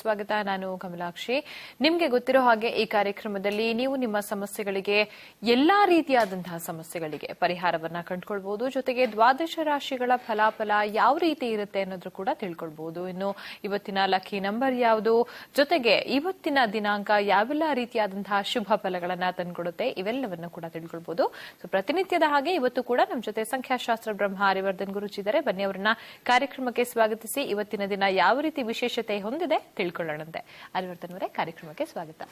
ಸ್ವಾಗತ. ನಾನು ಕಮಲಾಕ್ಷಿ. ನಿಮಗೆ ಗೊತ್ತಿರೋ ಹಾಗೆ ಈ ಕಾರ್ಯಕ್ರಮದಲ್ಲಿ ನೀವು ನಿಮ್ಮ ಸಮಸ್ಯೆಗಳಿಗೆ ಎಲ್ಲಾ ರೀತಿಯಾದಂತಹ ಸಮಸ್ಯೆಗಳಿಗೆ ಪರಿಹಾರವನ್ನ ಕಂಡುಕೊಳ್ಬಹುದು. ಜೊತೆಗೆ ದ್ವಾದಶ ರಾಶಿಗಳ ಫಲಾಫಲ ಯಾವ ರೀತಿ ಇರುತ್ತೆ ಅನ್ನೋದ್ರ ಕೂಡ ತಿಳ್ಕೊಳ್ಬಹುದು. ಇನ್ನು ಇವತ್ತಿನ ಲಕ್ಕಿ ನಂಬರ್ ಯಾವುದು, ಜೊತೆಗೆ ಇವತ್ತಿನ ದಿನಾಂಕ ಯಾವೆಲ್ಲ ರೀತಿಯಾದಂತಹ ಶುಭ ಫಲಗಳನ್ನ ತಂದುಕೊಡುತ್ತೆ, ಇವೆಲ್ಲವನ್ನು ಕೂಡ ತಿಳ್ಕೊಳ್ಬಹುದು. ಸೊ ಪ್ರತಿನಿತ್ಯದ ಹಾಗೆ ಇವತ್ತು ಕೂಡ ನಮ್ಮ ಜೊತೆ ಸಂಖ್ಯಾಶಾಸ್ತ್ರ ಬ್ರಹ್ಮ ಹರಿವರ್ಧನ್ ಗುರುಜಿ ಇದ್ದಾರೆ. ಬನ್ನಿ ಅವರನ್ನ ಕಾರ್ಯಕ್ರಮಕ್ಕೆ ಸ್ವಾಗತಿಸಿ ಇವತ್ತಿನ ದಿನ ಯಾವ ರೀತಿ ವಿಶೇಷತೆ ಹೊಂದಿದೆ ತಿಳ್ಕೊಳ್ಳೋಣಂತೆ. ಹರಿವರ್ಧನ್ ಅವರೇ, ಕಾರ್ಯಕ್ರಮಕ್ಕೆ ಸ್ವಾಗತ.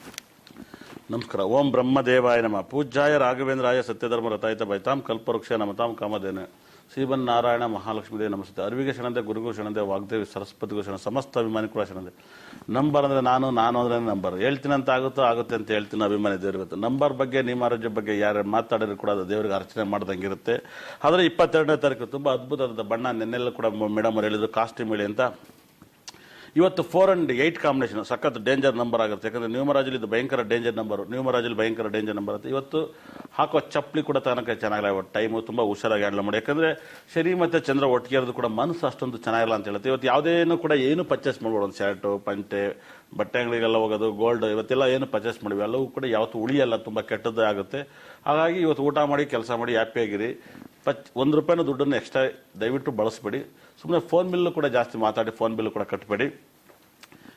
ನಮಸ್ಕಾರ. ಓಂ ಬ್ರಹ್ಮದೇವಾಯ ನಮಃ. ಪೂಜ್ಯಾಯ ರಾಘವೇಂದ್ರಾಯ ಸತ್ಯಧರ್ಮ ರತಾಯಿತ ಬೈತಾಂ ಕಲ್ಪವೃಕ್ಷ ನಮತಾಂ ಕಾಮಧೇನ ಶ್ರೀಮನ್ ನಾರಾಯಣ ಮಹಾಲಕ್ಷ್ಮೀ ದೇವಿ ನಮಸ್ತೆ. ಅರಿವಿಗೆ ಶರಣದೆ, ಗುರುಗೂ ಶರಣದೆ, ವಾಗ್ದೇವಿ ಸರಸ್ವತಿಗೂ ಶರಣ, ಸಮಸ್ತ ಅಭಿಮಾನಿ ಕೂಡ ಶರಣದೆ. ನಂಬರ್ ಅಂದ್ರೆ ನಾನು ಅಂದ್ರೆ ನಂಬರ್ ಹೇಳ್ತೀನಿ ಅಂತ ಆಗುತ್ತೆ ಅಂತ ಹೇಳ್ತೀನಿ. ಅಭಿಮಾನಿ ದೇವ್ರು ಇವತ್ತು ನಂಬರ್ ಬಗ್ಗೆ, ನಿಮ್ಮ ಆರೋಗ್ಯ ಬಗ್ಗೆ ಯಾರು ಮಾತಾಡಿದ್ರು ಕೂಡ ಅದು ದೇವರಿಗೆ ಅರ್ಚನೆ ಮಾಡ್ದಂಗಿರುತ್ತೆ. ಆದರೆ 22ನೇ ತಾರೀಕು ತುಂಬ ಅದ್ಭುತವಾದ ಬಣ್ಣ. ನೆನ್ನೆಲ್ಲ ಕೂಡ ಮೇಡಮ್ ಅವ್ರು ಹೇಳಿದ್ರು ಕಾಸ್ಟ್ಯೂಮ್ ಹೇಳಿ ಅಂತ. ಇವತ್ತು 4 and 8 ಕಾಂಬಿನೇಷನ್ ಸಖತ್ ಡೇಂಜರ್ ನಂಬರ್ ಆಗುತ್ತೆ. ಯಾಕಂದ್ರೆ ನ್ಯೂಮರಾಜಲ್ಲಿ ಇದು ಭಯಂಕರ ಡೇಂಜರ್ ನಂಬರು. ನ್ಯೂಮರಾಜಲ್ಲಿ ಭಯಂಕರ ಡೇಂಜರ್ ನಂಬರ್ ಆಗುತ್ತೆ. ಇವತ್ತು ಹಾಕೋ ಚಪ್ಪಲಿ ಕೂಡ ತನಕ ಚೆನ್ನಾಗಿಲ್ಲ. ಟೈಮು ತುಂಬ ಹುಷಾರಾಗಿ ಹ್ಯಾಂಡಲ್ ಮಾಡಿ. ಯಾಕಂದ್ರೆ ಶನಿ ಮತ್ತು ಚಂದ್ರ ಒಟ್ಟಿಗೆ ಇರೋದು ಕೂಡ ಮನಸ್ಸು ಅಷ್ಟೊಂದು ಚೆನ್ನಾಗಿಲ್ಲ ಅಂತ ಹೇಳುತ್ತೆ. ಇವತ್ತು ಯಾವುದೇನು ಕೂಡ ಏನು ಪರ್ಚೇಸ್ ಮಾಡ್ಬೋದು. ಒಂದು ಶರ್ಟು, ಪಂಟೆ, ಬಟ್ಟೆ ಅಂಗಡಿಗೆಲ್ಲ ಹೋಗೋದು, ಗೋಲ್ಡ್, ಇವತ್ತೆಲ್ಲ ಏನು ಪರ್ಚೇಸ್ ಮಾಡಿವಿ ಎಲ್ಲವೂ ಕೂಡ ಯಾವತ್ತು ಉಳಿಯಲ್ಲ, ತುಂಬ ಕೆಟ್ಟದ್ದೇ ಆಗುತ್ತೆ. ಹಾಗಾಗಿ ಇವತ್ತು ಊಟ ಮಾಡಿ ಕೆಲಸ ಮಾಡಿ ಹ್ಯಾಪಿಯಾಗಿರಿ. ₹1 ದುಡ್ಡನ್ನು ಎಕ್ಸ್ಟ್ರಾ ದಯವಿಟ್ಟು ಬಳಸಬೇಡಿ. ಸುಮ್ಮನೆ ಫೋನ್ ಬಿಲ್ಲು ಕೂಡ ಜಾಸ್ತಿ ಮಾತಾಡಿ ಫೋನ್ ಬಿಲ್ಲು ಕೂಡ ಕಟ್ಟಬೇಡಿ.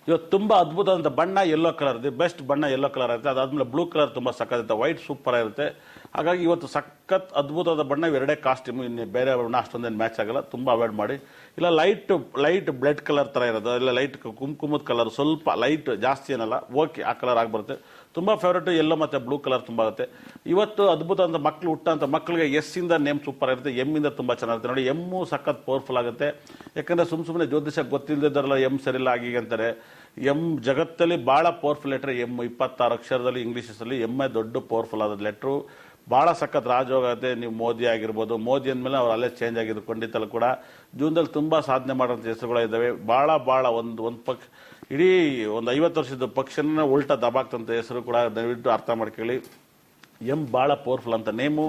ಇವತ್ತು ತುಂಬ ಅದ್ಭುತವಾದಂಥ ಬಣ್ಣ ಯೆಲ್ಲೋ ಕಲರ್ ಇದೆ. ಬೆಸ್ಟ್ ಬಣ್ಣ ಯೆಲ್ಲೋ ಕಲರ್ ಇರುತ್ತೆ. ಅದಾದ್ಮೇಲೆ ಬ್ಲೂ ಕಲರ್ ತುಂಬ ಸಖತ್, ವೈಟ್ ಸೂಪರ್ ಆಗಿರುತ್ತೆ. ಹಾಗಾಗಿ ಇವತ್ತು ಸಖತ್ ಅದ್ಭುತವಾದ ಬಣ್ಣ. ಎರಡೇ ಕಾಸ್ಟ್ಯೂಮ್, ಇನ್ನು ಬೇರೆ ಬಣ್ಣ ಅಷ್ಟೊಂದೇನು ಮ್ಯಾಚ್ ಆಗಲ್ಲ. ತುಂಬ ಅವಾಯ್ಡ್ ಮಾಡಿ. ಇಲ್ಲ ಲೈಟ್ ಬ್ಲಡ್ ಕಲರ್ ಥರ ಇರೋದು, ಇಲ್ಲ ಲೈಟ್ ಕುಂಕುಮದ ಕಲರ್, ಸ್ವಲ್ಪ ಲೈಟ್, ಜಾಸ್ತಿ ಏನಲ್ಲ, ಓಕೆ ಆ ಕಲರ್ ಆಗಿಬರುತ್ತೆ. ತುಂಬ ಫೇವ್ರೇಟ್ ಯೆಲ್ಲೋ ಮತ್ತು ಬ್ಲೂ ಕಲರ್ ತುಂಬ ಆಗುತ್ತೆ. ಇವತ್ತು ಅದ್ಭುತ ಅಂತ ಮಕ್ಕಳು ಹುಟ್ಟಂತ ಮಕ್ಕಳಿಗೆ ಎಸ್ ಇಂದ ನೇಮ್ ಸೂಪರ್ ಆಗಿರುತ್ತೆ. ಎಮ್ ಇಂದ ತುಂಬ ಚೆನ್ನಾಗಿರುತ್ತೆ. ನೋಡಿ, ಎಮ್ಮು ಸಖತ್ ಪವರ್ಫುಲ್ ಆಗುತ್ತೆ. ಯಾಕಂದರೆ ಸುಮ್ಮನೆ ಜ್ಯೋತಿಷ ಗೊತ್ತಿಲ್ಲದಿದ್ದಾರಲ್ಲ ಎಮ್ ಸರಿಲ್ಲ ಆಗಿ ಅಂತಾರೆ. ಎಮ್ ಜಗತ್ತಲ್ಲಿ ಭಾಳ ಪವರ್ಫುಲ್ ಲೆಟ್ರ್ ಎಮ್. 26 ಅಕ್ಷರದಲ್ಲಿ ಇಂಗ್ಲೀಷಲ್ಲಿ ಎಮ್ಮೆ ದೊಡ್ಡ ಪವರ್ಫುಲ್ ಆದ ಲೆಟ್ರು. ಭಾಳ ಸಖತ್ ರಾಜಯೋಗ ಆಗುತ್ತೆ. ನೀವು ಮೋದಿ ಆಗಿರ್ಬೋದು. ಮೋದಿ ಅಂದಮೇಲೆ ಅವ್ರು ಅಲ್ಲೇ ಚೇಂಜ್ ಆಗಿದ್ರು. ಖಂಡಿತಲ್ಲೂ ಕೂಡ ಜೀವನದಲ್ಲಿ ತುಂಬ ಸಾಧನೆ ಮಾಡೋಂಥ ಹೆಸರುಗಳಿದ್ದಾವೆ. ಭಾಳ ಒಂದು ಪಕ್ಷ, ಇಡೀ ಒಂದು 50 ವರ್ಷದ ಪಕ್ಷನ ಉಲ್ಟಾ ದಬಾಕ್ತಂಥ ಹೆಸರು ಕೂಡ ದಯವಿಟ್ಟು ಅರ್ಥ ಮಾಡ್ಕೊಳ್ಳಿ. ಎಮ್ ಭಾಳ ಪವರ್ಫುಲ್ ಅಂತ ನೇಮು.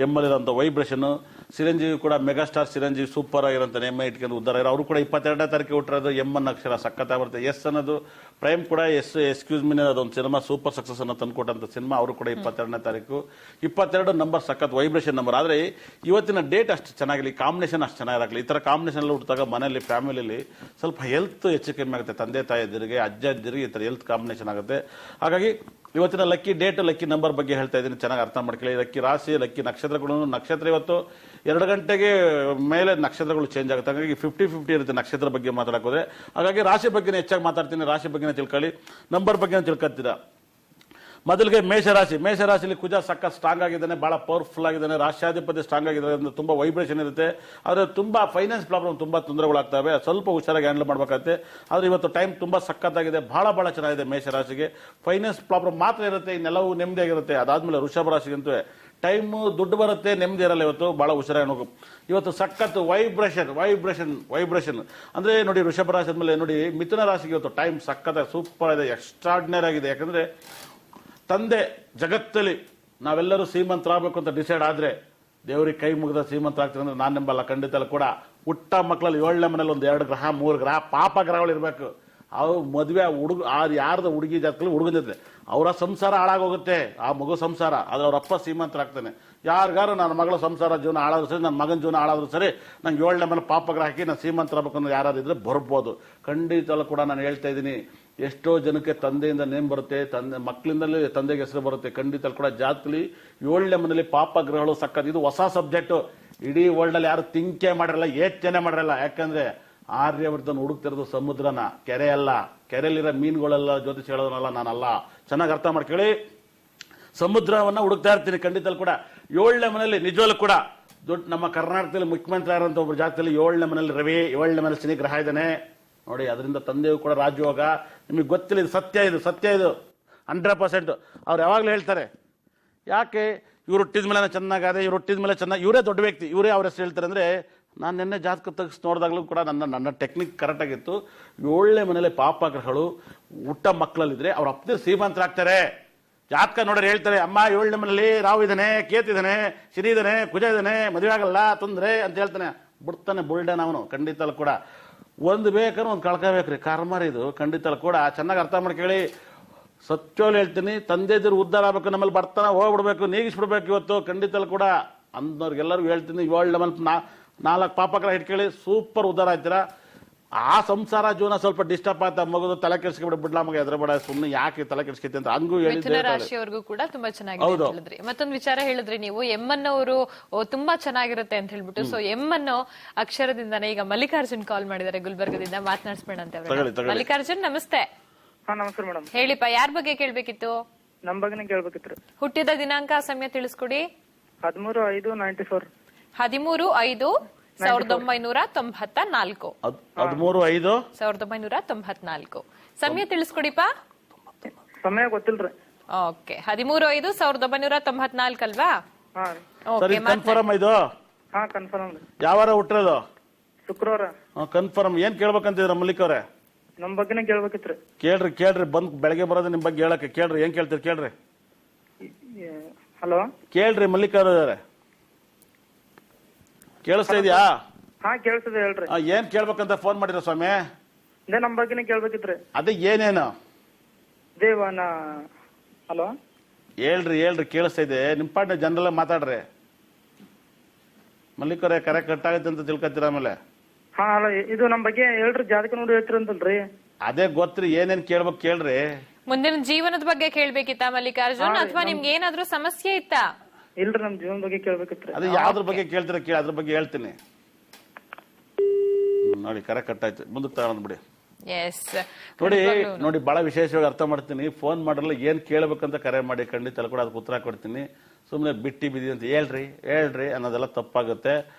ಎಮ್ಮಲ್ಲಿರೋಂಥ ವೈಬ್ರೇಷನು. ಚಿರಂಜೀವಿ ಕೂಡ ಮೆಗಾಸ್ಟಾರ್ ಚಿರಂಜೀವಿ ಸೂಪರ್ ಆಗಿರೋಂಥ ನೇಮ ಇಟ್ಕೊಂಡು ಉದ್ದಾರ ಇರೋ. ಅವರು ಕೂಡ 22ನೇ ತಾರೀಕು ಹುಟ್ಟಿರೋದು. ಎಮ್ ಅನ್ನ ಅಕ್ಷರ ಸಖತ್ ಬರುತ್ತೆ. ಎಸ್ ಅನ್ನೋದು ಪ್ರೈಮ್ ಕೂಡ ಎಕ್ಸ್ಕ್ಯೂಸ್ ಮೀ ಅದೊಂದು ಸಿನಿಮಾ ಸೂಪರ್ ಸಕ್ಸಸ್ ಅನ್ನು ತಂದುಕೊಟ್ಟಂಥ ಸಿನಿಮಾ. ಅವರು ಕೂಡ 22ನೇ ತಾರೀಕು. 22 ನಂಬರ್ ಸಖತ್ ವೈಬ್ರೇಷನ್ ನಂಬರ್. ಆದರೆ ಇವತ್ತಿನ ಡೇಟ್ ಅಷ್ಟು ಚೆನ್ನಾಗಿರಲಿ, ಕಾಂಬಿನೇಷನ್ ಅಷ್ಟು ಚೆನ್ನಾಗಿರಲಿ. ಈ ಥರ ಕಾಂಬಿನೇಷನ್ ಎಲ್ಲ ಹುಟ್ಟಿದಾಗ ಮನೆಯಲ್ಲಿ ಫ್ಯಾಮಿಲಿಯಲ್ಲಿ ಸ್ವಲ್ಪ ಹೆಲ್ತ್ ಹೆಚ್ಚು ಕಮ್ಮಿ ಆಗುತ್ತೆ. ತಂದೆ ತಾಯಿಯರಿಗೆ, ಅಜ್ಜರಿಗೆ ಈ ಥರ ಹೆಲ್ತ್ ಕಾಂಬಿನೇಷನ್ ಆಗುತ್ತೆ. ಹಾಗಾಗಿ ಇವತ್ತಿನ ಲಕ್ಕಿ ಡೇಟ್, ಲಕ್ಕಿ ನಂಬರ್ ಬಗ್ಗೆ ಹೇಳ್ತಾ ಇದ್ದೀನಿ, ಚೆನ್ನಾಗಿ ಅರ್ಥ ಮಾಡ್ಕೊಳ್ಳಿ. ಲಕ್ಕಿ ರಾಶಿ, ಲಕ್ಕಿ ನಕ್ಷತ್ರಗಳು. ನಕ್ಷತ್ರ ಇವತ್ತು 2 ಗಂಟೆಗೆ ಮೇಲೆ ನಕ್ಷತ್ರಗಳು ಚೇಂಜ್ ಆಗುತ್ತೆ. ಹಾಗಾಗಿ 50-50 ಇರುತ್ತೆ ನಕ್ಷತ್ರ ಬಗ್ಗೆ ಮಾತಾಡೋಕೆ. ಹಾಗಾಗಿ ರಾಶಿ ಬಗ್ಗೆ ಹೆಚ್ಚಾಗಿ ಮಾತಾಡ್ತೀನಿ. ರಾಶಿ ಬಗ್ಗೆ ತಿಳ್ಕೊಳ್ಳಿ, ನಂಬರ್ ಬಗ್ಗೆ ತಿಳ್ಕೊತೀರಾ. ಮೊದಲಿಗೆ ಮೇಷರಾಶಿಲಿ ಕುಜ ಸಕ್ಕ ಸ್ಟ್ರಾಂಗ್ ಆಗಿದ್ದಾನೆ, ಬಹಳ ಪವರ್ಫುಲ್ ಆಗಿದ್ದಾನೆ. ರಾಷ್ಟ್ರಾಧಿಪತಿ ಸ್ಟ್ರಾಂಗ್ ಆಗಿದ್ದಾರೆ, ತುಂಬಾ ವೈಬ್ರೇಷನ್ ಇರುತ್ತೆ. ಆದರೆ ತುಂಬಾ ಫೈನಾನ್ಸ್ ಪ್ರಾಬ್ಲಮ್, ತುಂಬಾ ತೊಂದರೆಗಳಾಗ್ತವೆ. ಸ್ವಲ್ಪ ಹುಷಾರಾಗಿ ಹ್ಯಾಂಡಲ್ ಮಾಡಬೇಕಾಗುತ್ತೆ. ಆದರೆ ಇವತ್ತು ಟೈಮ್ ತುಂಬಾ ಸಖತ್ತಾಗಿದೆ, ಬಹಳ ಚೆನ್ನಾಗಿದೆ. ಮೇಷರಾಶಿಗೆ ಫೈನಾನ್ಸ್ ಪ್ರಾಬ್ಲಮ್ ಮಾತ್ರ ಇರುತ್ತೆ, ಇನ್ನೆಲ್ಲವೂ ನೆಮ್ಮದಿಯಾಗಿರುತ್ತೆ. ಅದಾದ್ಮೇಲೆ ವೃಷಭ ರಾಶಿಗಂತೂ ಟೈಮು ದುಡ್ಡು ಬರುತ್ತೆ, ನೆಮ್ಮದಿ ಇರಲ್ಲ. ಇವತ್ತು ಬಹಳ ಹುಷಾರಾಗಿ ಹೋಗು. ಇವತ್ತು ಸಖತ್ ವೈಬ್ರೇಷನ್ ಅಂದ್ರೆ ನೋಡಿ, ವೃಷಭ ರಾಶಿ ಆದ್ಮೇಲೆ ನೋಡಿ ಮಿಥುನ ರಾಶಿಗೆ ಇವತ್ತು ಟೈಮ್ ಸಖತ್ ಸೂಪರ್ ಇದೆ, ಎಕ್ಸ್ಟ್ರಾರ್ಡಿನರಿ ಆಗಿದೆ. ಯಾಕಂದ್ರೆ ತಂದೆ ಜಗತ್ತಲ್ಲಿ ನಾವೆಲ್ಲರೂ ಶ್ರೀಮಂತರಾಗಬೇಕು ಅಂತ ಡಿಸೈಡ್ ಆದ್ರೆ, ದೇವರಿಗೆ ಕೈ ಮುಗಿದ ಶ್ರೀಮಂತರಾಗ್ತಾರೆ ಅಂದ್ರೆ ನಾನು ನಂಬಲ್ಲ. ಖಂಡಿತ ಕೂಡ ಹುಟ್ಟ ಮಕ್ಕಳಲ್ಲಿ 7ನೇ ಮನೇಲಿ ಒಂದು 2 ಗ್ರಹ 3 ಗ್ರಹ ಪಾಪ ಗ್ರಹಗಳು ಇರಬೇಕು. ಅವು ಮದುವೆ ಯಾರ್ದ ಹುಡುಗಿ ಜಾತಕಲ್ಲಿ ಹುಡುಗನ ಜೊತೆ ಅವರ ಸಂಸಾರ ಹಾಳಾಗೋಗುತ್ತೆ, ಆ ಮಗು ಸಂಸಾರ. ಆದ್ರೆ ಅವ್ರ ಅಪ್ಪ ಶ್ರೀಮಂತರಾಗ್ತಾನೆ. ಯಾರಿಗಾರು ನನ್ನ ಮಗಳ ಸಂಸಾರ ಜೀವನ ಹಾಳಾದ್ರೂ ಸರಿ, ನನ್ನ ಮಗನ ಜೀವನ ಹಾಳಾದ್ರೂ ಸರಿ, ನಂಗೆ 7ನೇ ಮನೆ ಪಾಪಗ್ರಹ ಹಾಕಿ ನಾನು ಶ್ರೀಮಂತರಾಗಬೇಕು ಅನ್ನೋ ಯಾರಾದ್ರೂ ಇದ್ರೆ ಬರ್ಬೋದು. ಖಂಡಿತ ಕೂಡ ನಾನು ಹೇಳ್ತಾ ಇದ್ದೀನಿ. ಎಷ್ಟೋ ಜನಕ್ಕೆ ತಂದೆಯಿಂದ ನೇಮ್ ಬರುತ್ತೆ, ಮಕ್ಕಳಿಂದಲೇ ತಂದೆಗೆ ಹೆಸರು ಬರುತ್ತೆ. ಖಂಡಿತ ಕೂಡ ಜಾತಕಲಿ 7ನೇ ಮನೇಲಿ ಪಾಪ ಗ್ರಹಗಳು ಸಕ್ಕತ್. ಇದು ಹೊಸ ಸಬ್ಜೆಕ್ಟ್. ಇಡೀ ವರ್ಲ್ಡ್ ಅಲ್ಲಿ ಯಾರು ತಿಂಕೆ ಮಾಡಿರಲ್ಲ, ಯೋಚನೆ ಮಾಡಿರಲ್ಲ. ಯಾಕಂದ್ರೆ ಆರ್ಯವರ್ಧನ್ ಹುಡುಕ್ತಿರೋದು ಸಮುದ್ರನ, ಕೆರೆ ಅಲ್ಲ. ಕೆರೆಯಲ್ಲಿರೋ ಮೀನುಗಳೆಲ್ಲ ಜ್ಯೋತಿಷ ಹೇಳೋದನ್ನಲ್ಲ, ನಾನಲ್ಲ. ಚೆನ್ನಾಗಿ ಅರ್ಥ ಮಾಡ್ಕೊಳ್ಳಿ. ಸಮುದ್ರವನ್ನ ಹುಡುಕ್ತಾ ಇರ್ತೀನಿ. ಖಂಡಿತ ಕೂಡ 7ನೇ ಮನೆಯಲ್ಲಿ ನಿಜವಲ್ಲೂ ಕೂಡ ದೊಡ್ಡ ನಮ್ಮ ಕರ್ನಾಟಕದಲ್ಲಿ ಮುಖ್ಯಮಂತ್ರಿ ಆಗಿರೋಂಥ ಒಬ್ಬರು ಜಾಗದಲ್ಲಿ 7ನೇ ಮನೆಯಲ್ಲಿ ರವಿ, 7ನೇ ಮನೇಲಿ ಶನಿ ಗ್ರಹ ಇದ್ದಾನೆ ನೋಡಿ. ಅದರಿಂದ ತಂದೆಯೂ ಕೂಡ ರಾಜಯೋಗ. ನಿಮಗೆ ಗೊತ್ತಿಲ್ಲ, ಇದು ಸತ್ಯ ಇದು 100%. ಅವ್ರು ಯಾವಾಗಲೂ ಹೇಳ್ತಾರೆ, ಯಾಕೆ ಇವ್ರು ಹುಟ್ಟಿದ ಮೇಲೆ ಚೆನ್ನಾಗಾದೆ, ಇವ್ರು ಹುಟ್ಟಿದ ಮೇಲೆ ಚೆನ್ನಾಗಿ, ಇವರೇ ದೊಡ್ಡ ವ್ಯಕ್ತಿ, ಇವರೇ ಅವ್ರ ಹೆಸರು ಹೇಳ್ತಾರೆ. ಅಂದ್ರೆ ನಾನು ನಿನ್ನೆ ಜಾತಕ ತೆಗೆಸಿ ನೋಡಿದಾಗಲೂ ಕೂಡ ನನ್ನ ಟೆಕ್ನಿಕ್ ಕರೆಕ್ಟ್ ಆಗಿತ್ತು. 7ನೇ ಮನೇಲಿ ಪಾಪ ಗ್ರಹಗಳು ಹುಟ್ಟ ಮಕ್ಕಳಲ್ಲಿದ್ರೆ ಅವ್ರ ಅಪ್ಪನೇ ಶ್ರೀಮಂತರಾಗ್ತಾರೆ. ಜಾತಕ ನೋಡ್ರಿ ಹೇಳ್ತಾರೆ, ಅಮ್ಮ 7ನೇ ಮನೇಲಿ ರಾವು ಇದ್ದಾನೆ, ಕೇತು ಇದ್ದಾನೆ, ಶನಿ ಇದ್ದಾನೆ, ಕುಜ ಇದ್ದಾನೆ, ಮದುವೆ ಆಗಲ್ಲ, ತೊಂದರೆ ಅಂತ ಹೇಳ್ತಾನೆ. ಬಿಡ್ತಾನೆ ಬುಲ್ಡನ್ ಅವನು. ಖಂಡಿತ ಕೂಡ ಒಂದು ಬೇಕಾದ್ರೆ ಒಂದು ಕಳ್ಕೋಬೇಕ್ರಿ ಕರ್ಮರಿ ಇದು ಖಂಡಿತ ಕೂಡ ಚೆನ್ನಾಗಿ ಅರ್ಥ ಮಾಡ್ಕೊಳ್ಳಿ. ಸತ್ಯೋಳು ಹೇಳ್ತೀನಿ, ತಂದೆದಿರು ಉದ್ಧಾರ ಆಗ್ಬೇಕು, ನಮ್ಮಲ್ಲಿ ಬರ್ತಾನ ಹೋಗ್ಬಿಡ್ಬೇಕು, ನೀಗಿಸ್ಬಿಡ್ಬೇಕು ಇವತ್ತು ಖಂಡಿತ ಕೂಡ ಅಂದವ್ರಿಗೆಲ್ಲರಿಗೂ ಹೇಳ್ತೀನಿ. 7 ಲೆವೆಲ್ 4 ಪಾಪಕರ ಇಟ್ಕೊಳ್ಳಿ, ಸೂಪರ್ ಉದ್ಧಾರ ಆಯ್ತೀರಾ. ಆ ಸಂಸಾರ ಜೀವನ ಸ್ವಲ್ಪ ಡಿಸ್ಟರ್ಬ್ ಆಯ್ತಾ, ಮಗದು ತಲೆ ಕೆಡ್ಸ್ಕೊಬಿಡ ಬಿಡ್ಲಾ ಮಗ ಎದ್ರಬೇಡ ಸುಮ್ಮನೆ ಯಾಕೆ ತಲೆ ಕೆಡ್ಸ್ಕೈತಿ ಅಂತ ಹಂಗೂ ಮಿಥುನ ರಾಶಿಯವರೆಗೂ ಕೂಡ ತುಂಬಾ ಚೆನ್ನಾಗಿದೆ ಹೇಳಿದ್ರಿ. ಮತ್ತೊಂದು ವಿಚಾರ ಹೇಳಿದ್ರಿ ನೀವು, ಎಮ್ಮನ್ನವರು ತುಂಬಾ ಚೆನ್ನಾಗಿರುತ್ತೆ ಅಂತ ಹೇಳ್ಬಿಟ್ಟು. ಸೊ ಎಮ್ಮನ್ನು ಅಕ್ಷರದಿಂದಾನೆ ಈಗ ಮಲ್ಲಿಕಾರ್ಜುನ್ ಕಾಲ್ ಮಾಡಿದ್ದಾರೆ ಗುಲ್ಬರ್ಗದಿಂದ, ಮಾತನಾಡಿಸ್ಬೇಡ ಅಂತ. ಮಲ್ಲಿಕಾರ್ಜುನ್ ನಮಸ್ತೆ. ನಮಸ್ಕಾರ ಮೇಡಮ್. ಹೇಳಿಪ್ಪ, ಯಾರ ಬಗ್ಗೆ ಕೇಳ್ಬೇಕಿತ್ತು? ನಮ್ ಬಗ್ಗೆನೇ ಕೇಳ್ಬೇಕಿತ್ತು. ಹುಟ್ಟಿದ ದಿನಾಂಕ ಸಮಯ ತಿಳಿಸ್ಕೊಡಿ. 13/5/94. 13/5/1994. 13/5/1994. ಸಮಯ ತಿಳಿಸ್ಕೊಡಿಪ್ಪ. ಸಮಯ ಗೊತ್ತಿಲ್ರಿ. ಓಕೆ, 13/5/1994 ಅಲ್ವಾ? ಕನ್ಫರ್ಮ್ ಇದು? ಹಾ ಕನ್ಫರ್ಮ್. ಯಾವಾರ ಹುಟ್ಟಿರೋದು? ಶುಕ್ರವಾರ. ಕನ್ಫರ್ಮ್. ಏನ್ ಕೇಳ್ಬೇಕಂತಿದ್ರ ಮಲ್ಲಿಕ್ ಅವ್ರೆ? ನಮ್ ಬಗ್ಗೆನೇ ಕೇಳ್ಬೇಕಿತ್ರಿ. ಕೇಳ್ರಿ ಬಂದ್ ಬೆಳಗ್ಗೆ ಬರೋದು ನಿಮ್ ಬಗ್ಗೆ ಹೇಳಕ್ಕೆ. ಕೇಳ್ರಿ, ಏನ್ ಕೇಳ್ತೀರಿ ಕೇಳ್ರಿ. ಹಲೋ ಕೇಳ್ರಿ ಮಲ್ಲಿಕ್ ಅವ್ರೆ, ಕೇಳಿಸ್ತಾ ಇದೆಯಾ? ಹಾ ಕೇಳಿಸ್ತದೆ ಹೇಳ್ರಿ. ಏನ್ ಕೇಳ್ಬೇಕಂತ ಫೋನ್ ಮಾಡಿರ ಸ್ವಾಮಿ? ಇದೇ ನಮ್ ಬಗ್ಗೆನೇ ಕೇಳ್ಬೇಕಿತ್ರಿ. ಅದೇ ಏನೇನು ದೇವನ. ಹಲೋ ಹೇಳ್ರಿ ಕೇಳಿಸ್ತಾ ಇದೆ. ನಿಮ್ ಪಾಟ್ನ ಜನರಲ್ಲ ಮಾತಾಡ್ರಿ ಮಲ್ಲಿಕ್ ಅವ್ರೆ. ಕರೆ ಕಟ್ ಆಗತ್ತೆ ಅಂತ ತಿಳ್ಕೊತೀರ ಆಮೇಲೆ. ಹಾ ಹಲೋ, ಇದು ನಮ್ ಬಗ್ಗೆ ಹೇಳ್ರಿ. ಜಾತಕ ನೋಡಿ ಹೇಳ್ತಿರಂತಲ್ರಿ. ಅದೇ ಗೊತ್ತ್ರಿ, ಏನೇನ್ ಕೇಳ್ಬೇಕು ಕೇಳ್ರಿ. ಮುಂದಿನ ಜೀವನದ ಬಗ್ಗೆ ಕೇಳ್ಬೇಕಿತ್ತಾ ಮಲ್ಲಿಕಾರ್ಜುನ್, ಅಥವಾ ನಿಮ್ಗೆ ಏನಾದ್ರೂ ಸಮಸ್ಯೆ ಇತ್ತಾ? ಇಲ್ರಿ, ನಮ್ ಜೀವನ ಬಗ್ಗೆ ಕೇಳ್ಬೇಕಿತ್ರಿ. ಅದೇ ಯಾವ್ದ್ರ ಬಗ್ಗೆ ಕೇಳ್ತೀರ ಕೇಳಿ, ಅದ್ರ ಬಗ್ಗೆ ಹೇಳ್ತೀನಿ. ನೋಡಿ ಕರೆ ಕಟ್ ಆಯ್ತು, ಮುಂದಕ್ಕೆ ತಗೊಂಡ್ಬಿಡಿ. ನೋಡಿ ಬಹಳ ವಿಶೇಷವಾಗಿ ಅರ್ಥ ಮಾಡ್ತೀನಿ. ಫೋನ್ ಮಾಡಲ್ಲ, ಏನ್ ಕೇಳ್ಬೇಕಂತ ಕರೆ ಮಾಡಿ, ಖಂಡಿತ ಕೂಡ ಅದಕ್ಕೆ ಉತ್ತರ ಕೊಡ್ತೀನಿ. ಸುಮ್ಮನೆ ಬಿಟ್ಟಿ ಬಿದ್ದಿ ಅಂತ ಹೇಳ್ರಿ ಅನ್ನೋದೆಲ್ಲ ತಪ್ಪಾಗುತ್ತೆ.